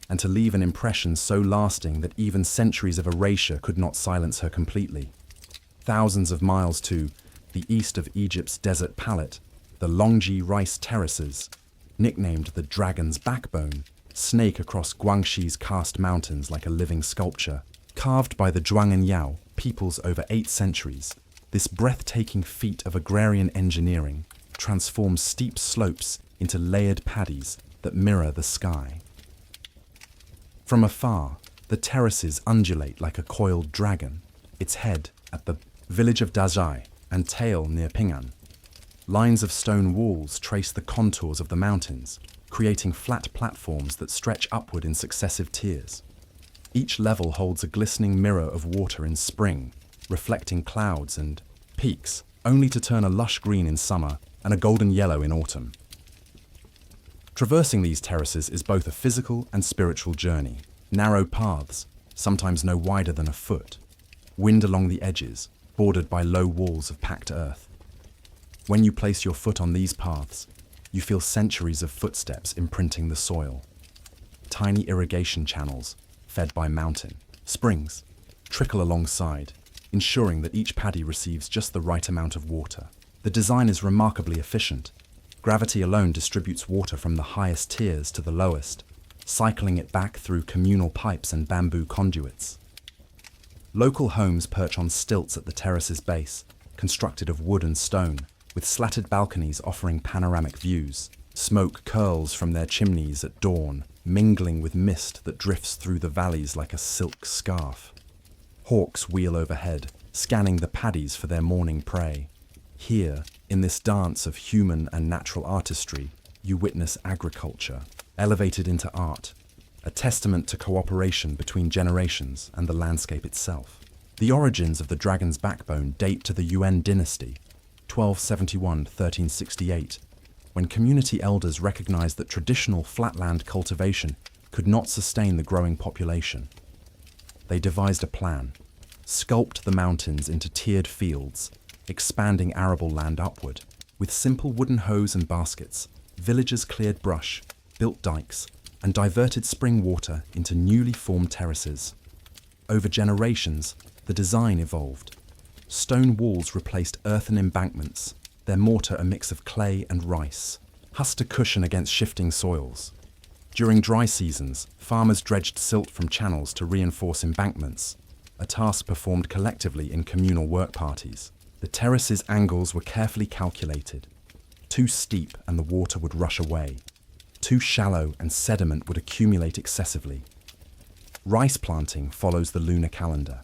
and to leave an impression so lasting that even centuries of erasure could not silence her completely. Thousands of miles to the east of Egypt's desert palette, the Longji rice terraces, nicknamed the Dragon's Backbone, snake across Guangxi's karst mountains like a living sculpture. Carved by the Zhuang'anyao peoples over 8 centuries, this breathtaking feat of agrarian engineering transforms steep slopes into layered paddies that mirror the sky. From afar, the terraces undulate like a coiled dragon, its head at the village of Dazai and tail near Ping'an. Lines of stone walls trace the contours of the mountains, creating flat platforms that stretch upward in successive tiers. Each level holds a glistening mirror of water in spring, reflecting clouds and peaks, only to turn a lush green in summer and a golden yellow in autumn. Traversing these terraces is both a physical and spiritual journey. Narrow paths, sometimes no wider than a foot, wind along the edges, bordered by low walls of packed earth. When you place your foot on these paths, you feel centuries of footsteps imprinting the soil. Tiny irrigation channels, fed by mountain springs, trickle alongside, ensuring that each paddy receives just the right amount of water. The design is remarkably efficient. Gravity alone distributes water from the highest tiers to the lowest, cycling it back through communal pipes and bamboo conduits. Local homes perch on stilts at the terrace's base, constructed of wood and stone, with slatted balconies offering panoramic views. Smoke curls from their chimneys at dawn, mingling with mist that drifts through the valleys like a silk scarf. Hawks wheel overhead, scanning the paddies for their morning prey. Here, in this dance of human and natural artistry, you witness agriculture, elevated into art, a testament to cooperation between generations and the landscape itself. The origins of the Dragon's Backbone date to the Yuan dynasty, 1271-1368, when community elders recognized that traditional flatland cultivation could not sustain the growing population. They devised a plan: sculpt the mountains into tiered fields, expanding arable land upward. With simple wooden hoes and baskets, villagers cleared brush, built dikes, and diverted spring water into newly formed terraces. Over generations, the design evolved. Stone walls replaced earthen embankments, their mortar a mix of clay and rice, husk to cushion against shifting soils. During dry seasons, farmers dredged silt from channels to reinforce embankments, a task performed collectively in communal work parties. The terraces' angles were carefully calculated. Too steep and the water would rush away. Too shallow and sediment would accumulate excessively. Rice planting follows the lunar calendar.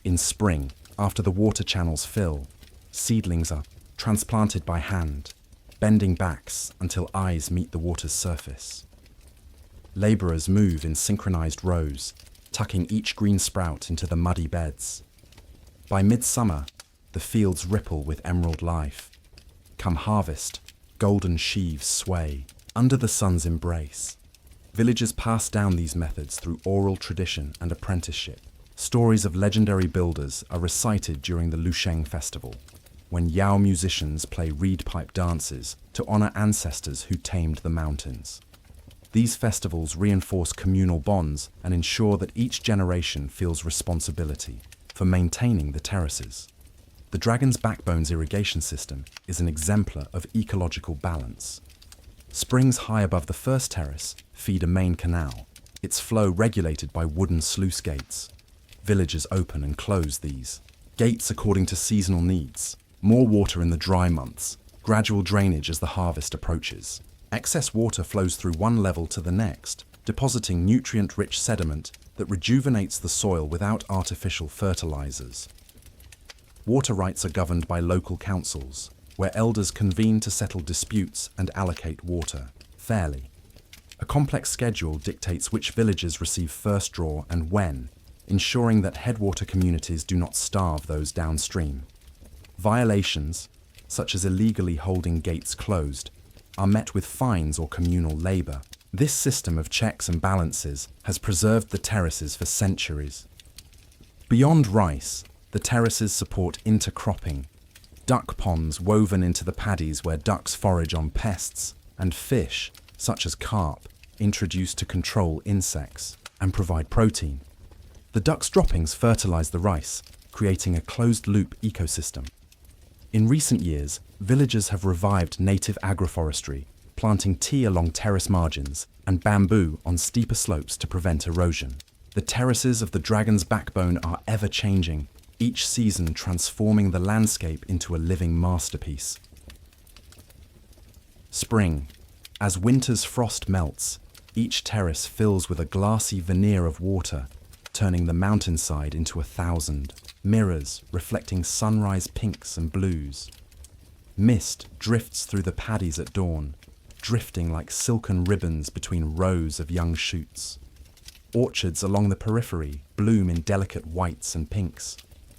In spring, after the water channels fill, seedlings are transplanted by hand, bending backs until eyes meet the water's surface. Labourers move in synchronized rows, tucking each green sprout into the muddy beds. By midsummer, the fields ripple with emerald life. Come harvest, golden sheaves sway under the sun's embrace. Villagers pass down these methods through oral tradition and apprenticeship. Stories of legendary builders are recited during the Lusheng festival, when Yao musicians play reed pipe dances to honor ancestors who tamed the mountains. These festivals reinforce communal bonds and ensure that each generation feels responsibility for maintaining the terraces. The Dragon's Backbone's irrigation system is an exemplar of ecological balance. Springs high above the first terrace feed a main canal, its flow regulated by wooden sluice gates. Villagers open and close these gates according to seasonal needs. More water in the dry months, gradual drainage as the harvest approaches. Excess water flows through one level to the next, depositing nutrient-rich sediment that rejuvenates the soil without artificial fertilizers. Water rights are governed by local councils, where elders convene to settle disputes and allocate water fairly. A complex schedule dictates which villages receive first draw and when, ensuring that headwater communities do not starve those downstream. Violations, such as illegally holding gates closed, are met with fines or communal labour. This system of checks and balances has preserved the terraces for centuries. Beyond rice, the terraces support intercropping, duck ponds woven into the paddies where ducks forage on pests, and fish, such as carp, introduced to control insects and provide protein. The ducks' droppings fertilize the rice, creating a closed-loop ecosystem. In recent years, villagers have revived native agroforestry, planting tea along terrace margins and bamboo on steeper slopes to prevent erosion. The terraces of the Dragon's Backbone are ever-changing, each season transforming the landscape into a living masterpiece. Spring. As winter's frost melts, each terrace fills with a glassy veneer of water, turning the mountainside into 1,000 mirrors reflecting sunrise pinks and blues. Mist drifts through the paddies at dawn, drifting like silken ribbons between rows of young shoots. Orchards along the periphery bloom in delicate whites and pinks,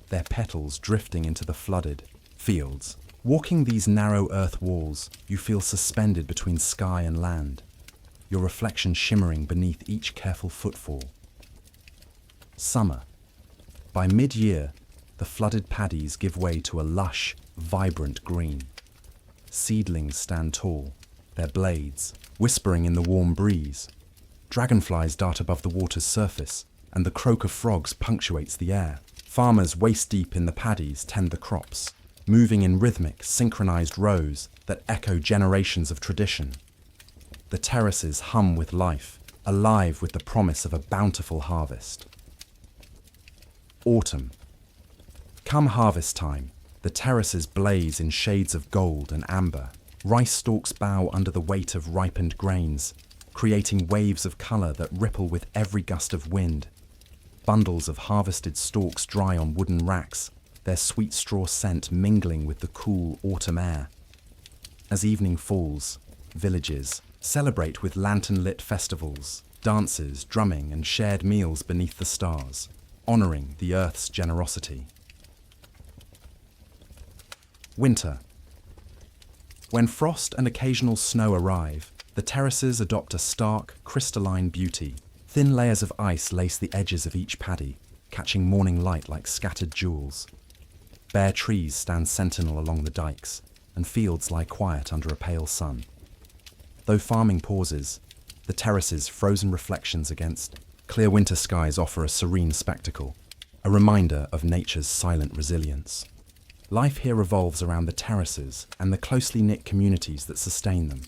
their petals drifting into the flooded fields. Walking these narrow earth walls, you feel suspended between sky and land, your reflection shimmering beneath each careful footfall. Summer. By mid-year, the flooded paddies give way to a lush, vibrant green. Seedlings stand tall, their blades whispering in the warm breeze. Dragonflies dart above the water's surface, and the croak of frogs punctuates the air. Farmers waist-deep in the paddies tend the crops, moving in rhythmic, synchronized rows that echo generations of tradition. The terraces hum with life, alive with the promise of a bountiful harvest. Autumn. Come harvest time, the terraces blaze in shades of gold and amber. Rice stalks bow under the weight of ripened grains, creating waves of colour that ripple with every gust of wind. Bundles of harvested stalks dry on wooden racks, their sweet straw scent mingling with the cool autumn air. As evening falls, villages celebrate with lantern-lit festivals, dances, drumming, and shared meals beneath the stars, honouring the earth's generosity. Winter. When frost and occasional snow arrive, the terraces adopt a stark, crystalline beauty. Thin layers of ice lace the edges of each paddy, catching morning light like scattered jewels. Bare trees stand sentinel along the dikes, and fields lie quiet under a pale sun. Though farming pauses, the terraces' frozen reflections against clear winter skies offer a serene spectacle, a reminder of nature's silent resilience. Life here revolves around the terraces and the closely knit communities that sustain them.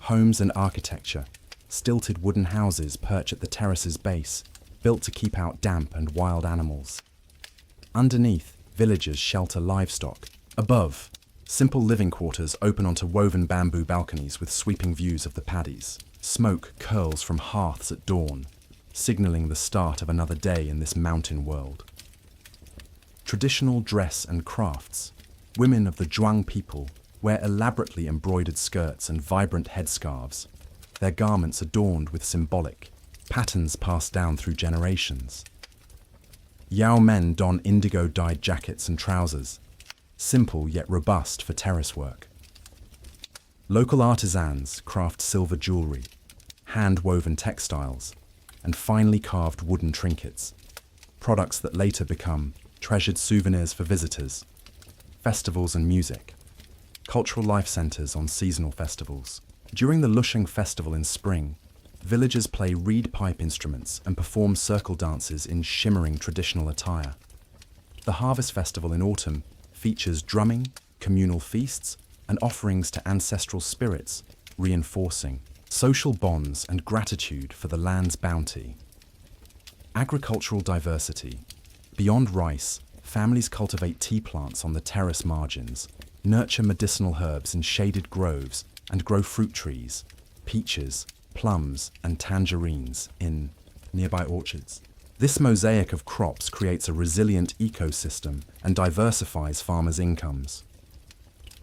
Homes and architecture, stilted wooden houses perch at the terrace's base, built to keep out damp and wild animals. Underneath, villagers shelter livestock. Above, simple living quarters open onto woven bamboo balconies with sweeping views of the paddies. Smoke curls from hearths at dawn, signalling the start of another day in this mountain world. Traditional dress and crafts. Women of the Zhuang people wear elaborately embroidered skirts and vibrant headscarves, their garments adorned with symbolic patterns passed down through generations. Yao men don indigo-dyed jackets and trousers, simple yet robust for terrace work. Local artisans craft silver jewelry, hand-woven textiles, and finely carved wooden trinkets, products that later become treasured souvenirs for visitors. Festivals and music. Cultural life centers on seasonal festivals. During the Lusheng festival in spring, villagers play reed pipe instruments and perform circle dances in shimmering traditional attire. The harvest festival in autumn features drumming, communal feasts, and offerings to ancestral spirits, reinforcing social bonds and gratitude for the land's bounty. Agricultural diversity. Beyond rice, families cultivate tea plants on the terrace margins, nurture medicinal herbs in shaded groves, and grow fruit trees, peaches, plums, and tangerines in nearby orchards. This mosaic of crops creates a resilient ecosystem and diversifies farmers' incomes.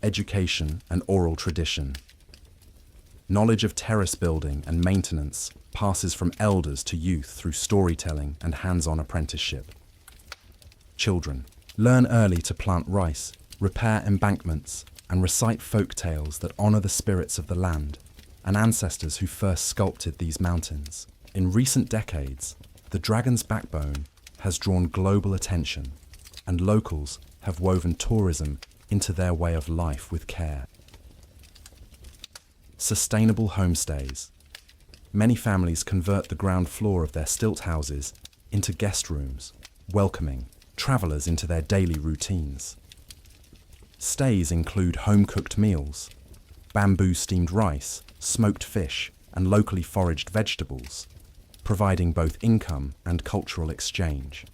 Education and oral tradition. Knowledge of terrace building and maintenance passes from elders to youth through storytelling and hands-on apprenticeship. Children learn early to plant rice, repair embankments, and recite folk tales that honor the spirits of the land and ancestors who first sculpted these mountains. In recent decades, the dragon's backbone has drawn global attention, and locals have woven tourism into their way of life with care. Sustainable homestays. Many families convert the ground floor of their stilt houses into guest rooms, welcoming travelers into their daily routines. Stays include home-cooked meals, bamboo-steamed rice, smoked fish, and locally foraged vegetables, providing both income and cultural exchange.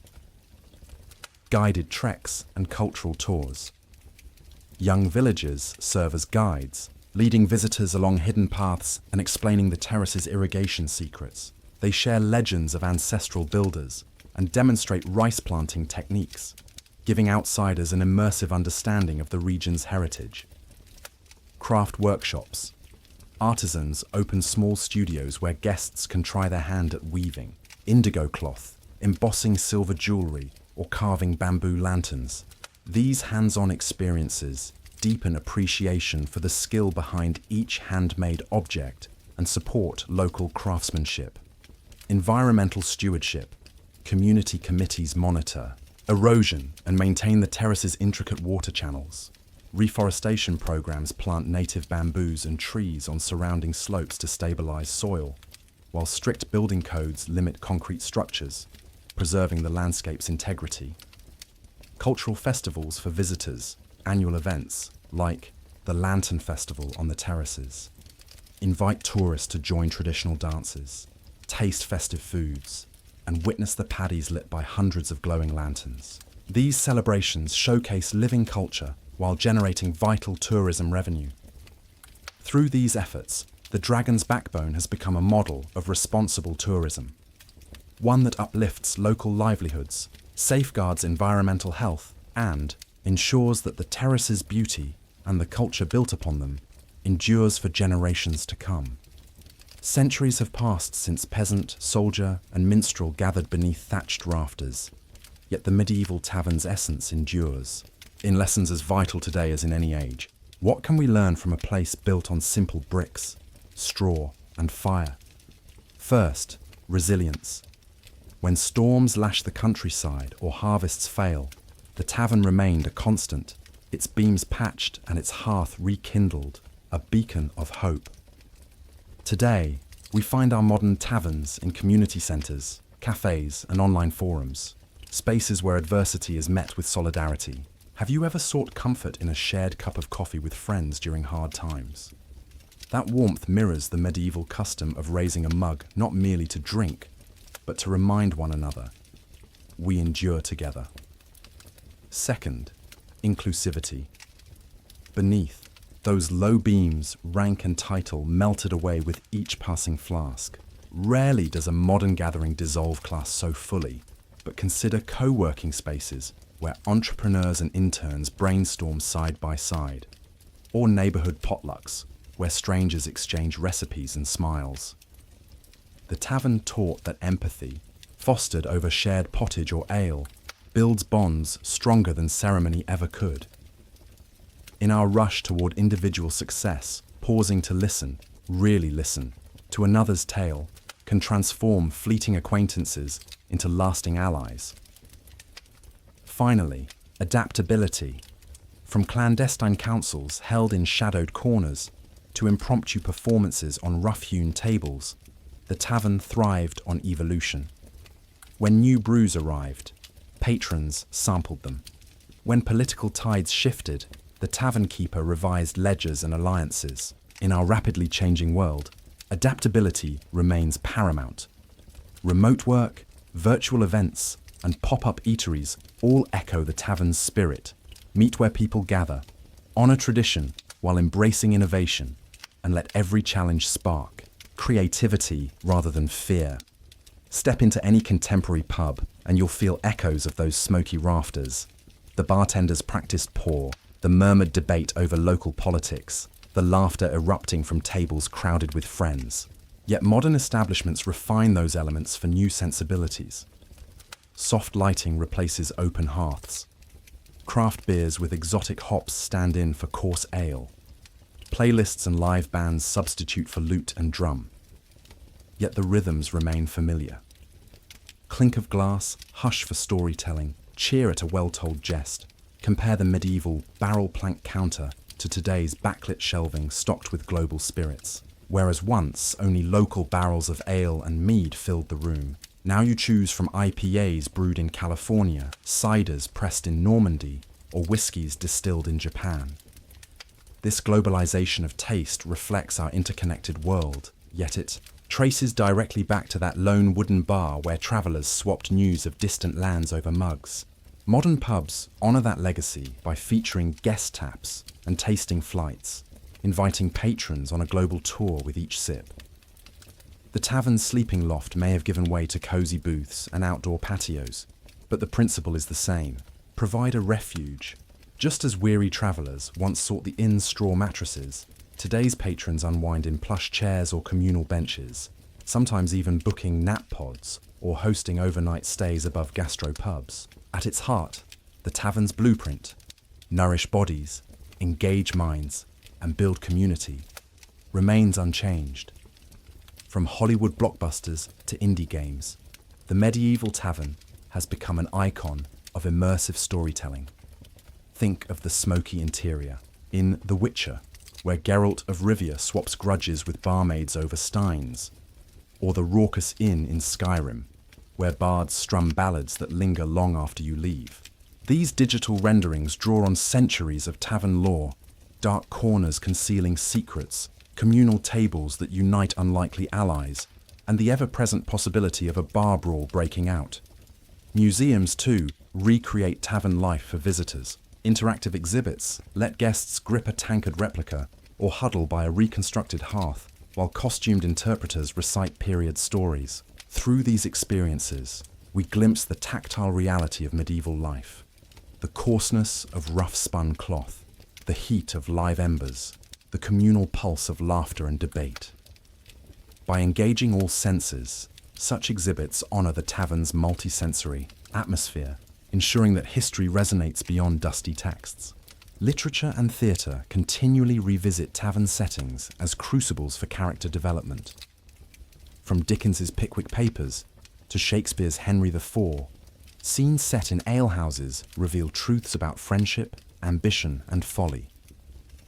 Guided treks and cultural tours. Young villagers serve as guides, leading visitors along hidden paths and explaining the terrace's irrigation secrets. They share legends of ancestral builders and demonstrate rice planting techniques, giving outsiders an immersive understanding of the region's heritage. Craft workshops. Artisans open small studios where guests can try their hand at weaving, indigo cloth, embossing silver jewelry, or carving bamboo lanterns. These hands-on experiences deepen appreciation for the skill behind each handmade object and support local craftsmanship. Environmental stewardship. Community committees monitor erosion and maintain the terrace's intricate water channels. Reforestation programs plant native bamboos and trees on surrounding slopes to stabilize soil, while strict building codes limit concrete structures, preserving the landscape's integrity. Cultural festivals for visitors, annual events like the Lantern Festival on the terraces, invite tourists to join traditional dances, taste festive foods, and witness the paddies lit by hundreds of glowing lanterns. These celebrations showcase living culture while generating vital tourism revenue. Through these efforts, the Dragon's Backbone has become a model of responsible tourism, one that uplifts local livelihoods, safeguards environmental health, and ensures that the terrace's beauty and the culture built upon them endures for generations to come. Centuries have passed since peasant, soldier, and minstrel gathered beneath thatched rafters, yet the medieval tavern's essence endures. In lessons as vital today as in any age, what can we learn from a place built on simple bricks, straw, and fire? First, resilience. When storms lash the countryside or harvests fail, the tavern remained a constant, its beams patched and its hearth rekindled, a beacon of hope. Today, we find our modern taverns in community centres, cafes, and online forums, spaces where adversity is met with solidarity. Have you ever sought comfort in a shared cup of coffee with friends during hard times? That warmth mirrors the medieval custom of raising a mug not merely to drink, but to remind one another, we endure together. Second, inclusivity. Beneath, those low beams, rank and title melted away with each passing flask. Rarely does a modern gathering dissolve class so fully, but consider co-working spaces where entrepreneurs and interns brainstorm side by side, or neighborhood potlucks where strangers exchange recipes and smiles. The tavern taught that empathy, fostered over shared pottage or ale, builds bonds stronger than ceremony ever could. In our rush toward individual success, pausing to listen, really listen, to another's tale can transform fleeting acquaintances into lasting allies. Finally, adaptability. From clandestine councils held in shadowed corners to impromptu performances on rough-hewn tables, the tavern thrived on evolution. When new brews arrived, patrons sampled them. When political tides shifted, the tavern keeper revised ledgers and alliances. In our rapidly changing world, adaptability remains paramount. Remote work, virtual events, and pop-up eateries all echo the tavern's spirit. Meet where people gather, honor tradition while embracing innovation, and let every challenge spark creativity rather than fear. Step into any contemporary pub and you'll feel echoes of those smoky rafters. The bartender's practiced pour, the murmured debate over local politics, the laughter erupting from tables crowded with friends. Yet modern establishments refine those elements for new sensibilities. Soft lighting replaces open hearths. Craft beers with exotic hops stand in for coarse ale. Playlists and live bands substitute for lute and drum. Yet the rhythms remain familiar. Clink of glass, hush for storytelling, cheer at a well-told jest. Compare the medieval barrel plank counter to today's backlit shelving stocked with global spirits. Whereas once only local barrels of ale and mead filled the room, now you choose from IPAs brewed in California, ciders pressed in Normandy, or whiskies distilled in Japan. This globalization of taste reflects our interconnected world, yet it traces directly back to that lone wooden bar where travelers swapped news of distant lands over mugs. Modern pubs honor that legacy by featuring guest taps and tasting flights, inviting patrons on a global tour with each sip. The tavern's sleeping loft may have given way to cozy booths and outdoor patios, but the principle is the same. Provide a refuge. Just as weary travelers once sought the inn's straw mattresses, today's patrons unwind in plush chairs or communal benches, sometimes even booking nap pods or hosting overnight stays above gastropubs. At its heart, the tavern's blueprint, nourish bodies, engage minds, and build community, remains unchanged. From Hollywood blockbusters to indie games, the Medieval Tavern has become an icon of immersive storytelling. Think of the smoky interior in The Witcher, where Geralt of Rivia swaps grudges with barmaids over steins, or the raucous inn in Skyrim, where bards strum ballads that linger long after you leave. These digital renderings draw on centuries of tavern lore, dark corners concealing secrets, communal tables that unite unlikely allies, and the ever-present possibility of a bar brawl breaking out. Museums, too, recreate tavern life for visitors. Interactive exhibits let guests grip a tankard replica or huddle by a reconstructed hearth, while costumed interpreters recite period stories. Through these experiences, we glimpse the tactile reality of medieval life, the coarseness of rough-spun cloth, the heat of live embers, the communal pulse of laughter and debate. By engaging all senses, such exhibits honor the tavern's multisensory atmosphere, ensuring that history resonates beyond dusty texts. Literature and theatre continually revisit tavern settings as crucibles for character development. From Dickens's Pickwick Papers to Shakespeare's Henry IV, scenes set in alehouses reveal truths about friendship, ambition, and folly.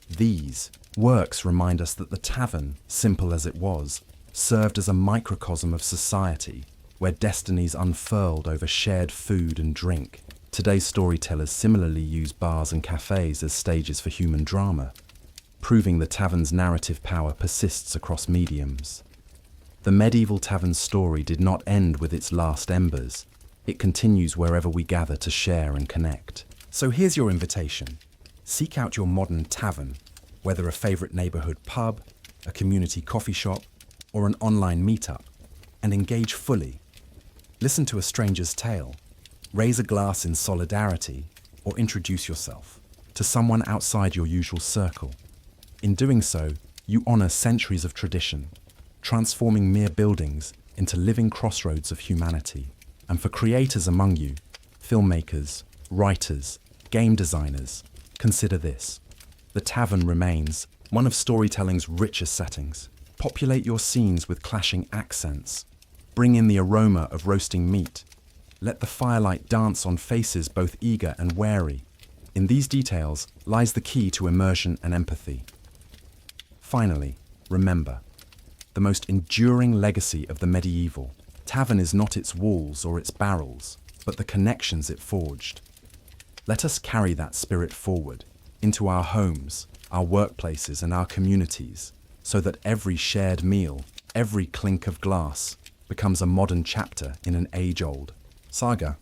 These works remind us that the tavern, simple as it was, served as a microcosm of society, where destinies unfurled over shared food and drink. Today's storytellers similarly use bars and cafes as stages for human drama, proving the tavern's narrative power persists across mediums. The medieval tavern story did not end with its last embers. It continues wherever we gather to share and connect. So here's your invitation. Seek out your modern tavern, whether a favourite neighbourhood pub, a community coffee shop, or an online meetup, and engage fully. Listen to a stranger's tale, raise a glass in solidarity, or introduce yourself to someone outside your usual circle. In doing so, you honour centuries of tradition, transforming mere buildings into living crossroads of humanity. And for creators among you, filmmakers, writers, game designers, consider this. The tavern remains one of storytelling's richest settings. Populate your scenes with clashing accents. Bring in the aroma of roasting meat. Let the firelight dance on faces both eager and wary. In these details lies the key to immersion and empathy. Finally, remember, the most enduring legacy of the medieval tavern is not its walls or its barrels, but the connections it forged. Let us carry that spirit forward into our homes, our workplaces, and our communities, so that every shared meal, every clink of glass, becomes a modern chapter in an age-old saga.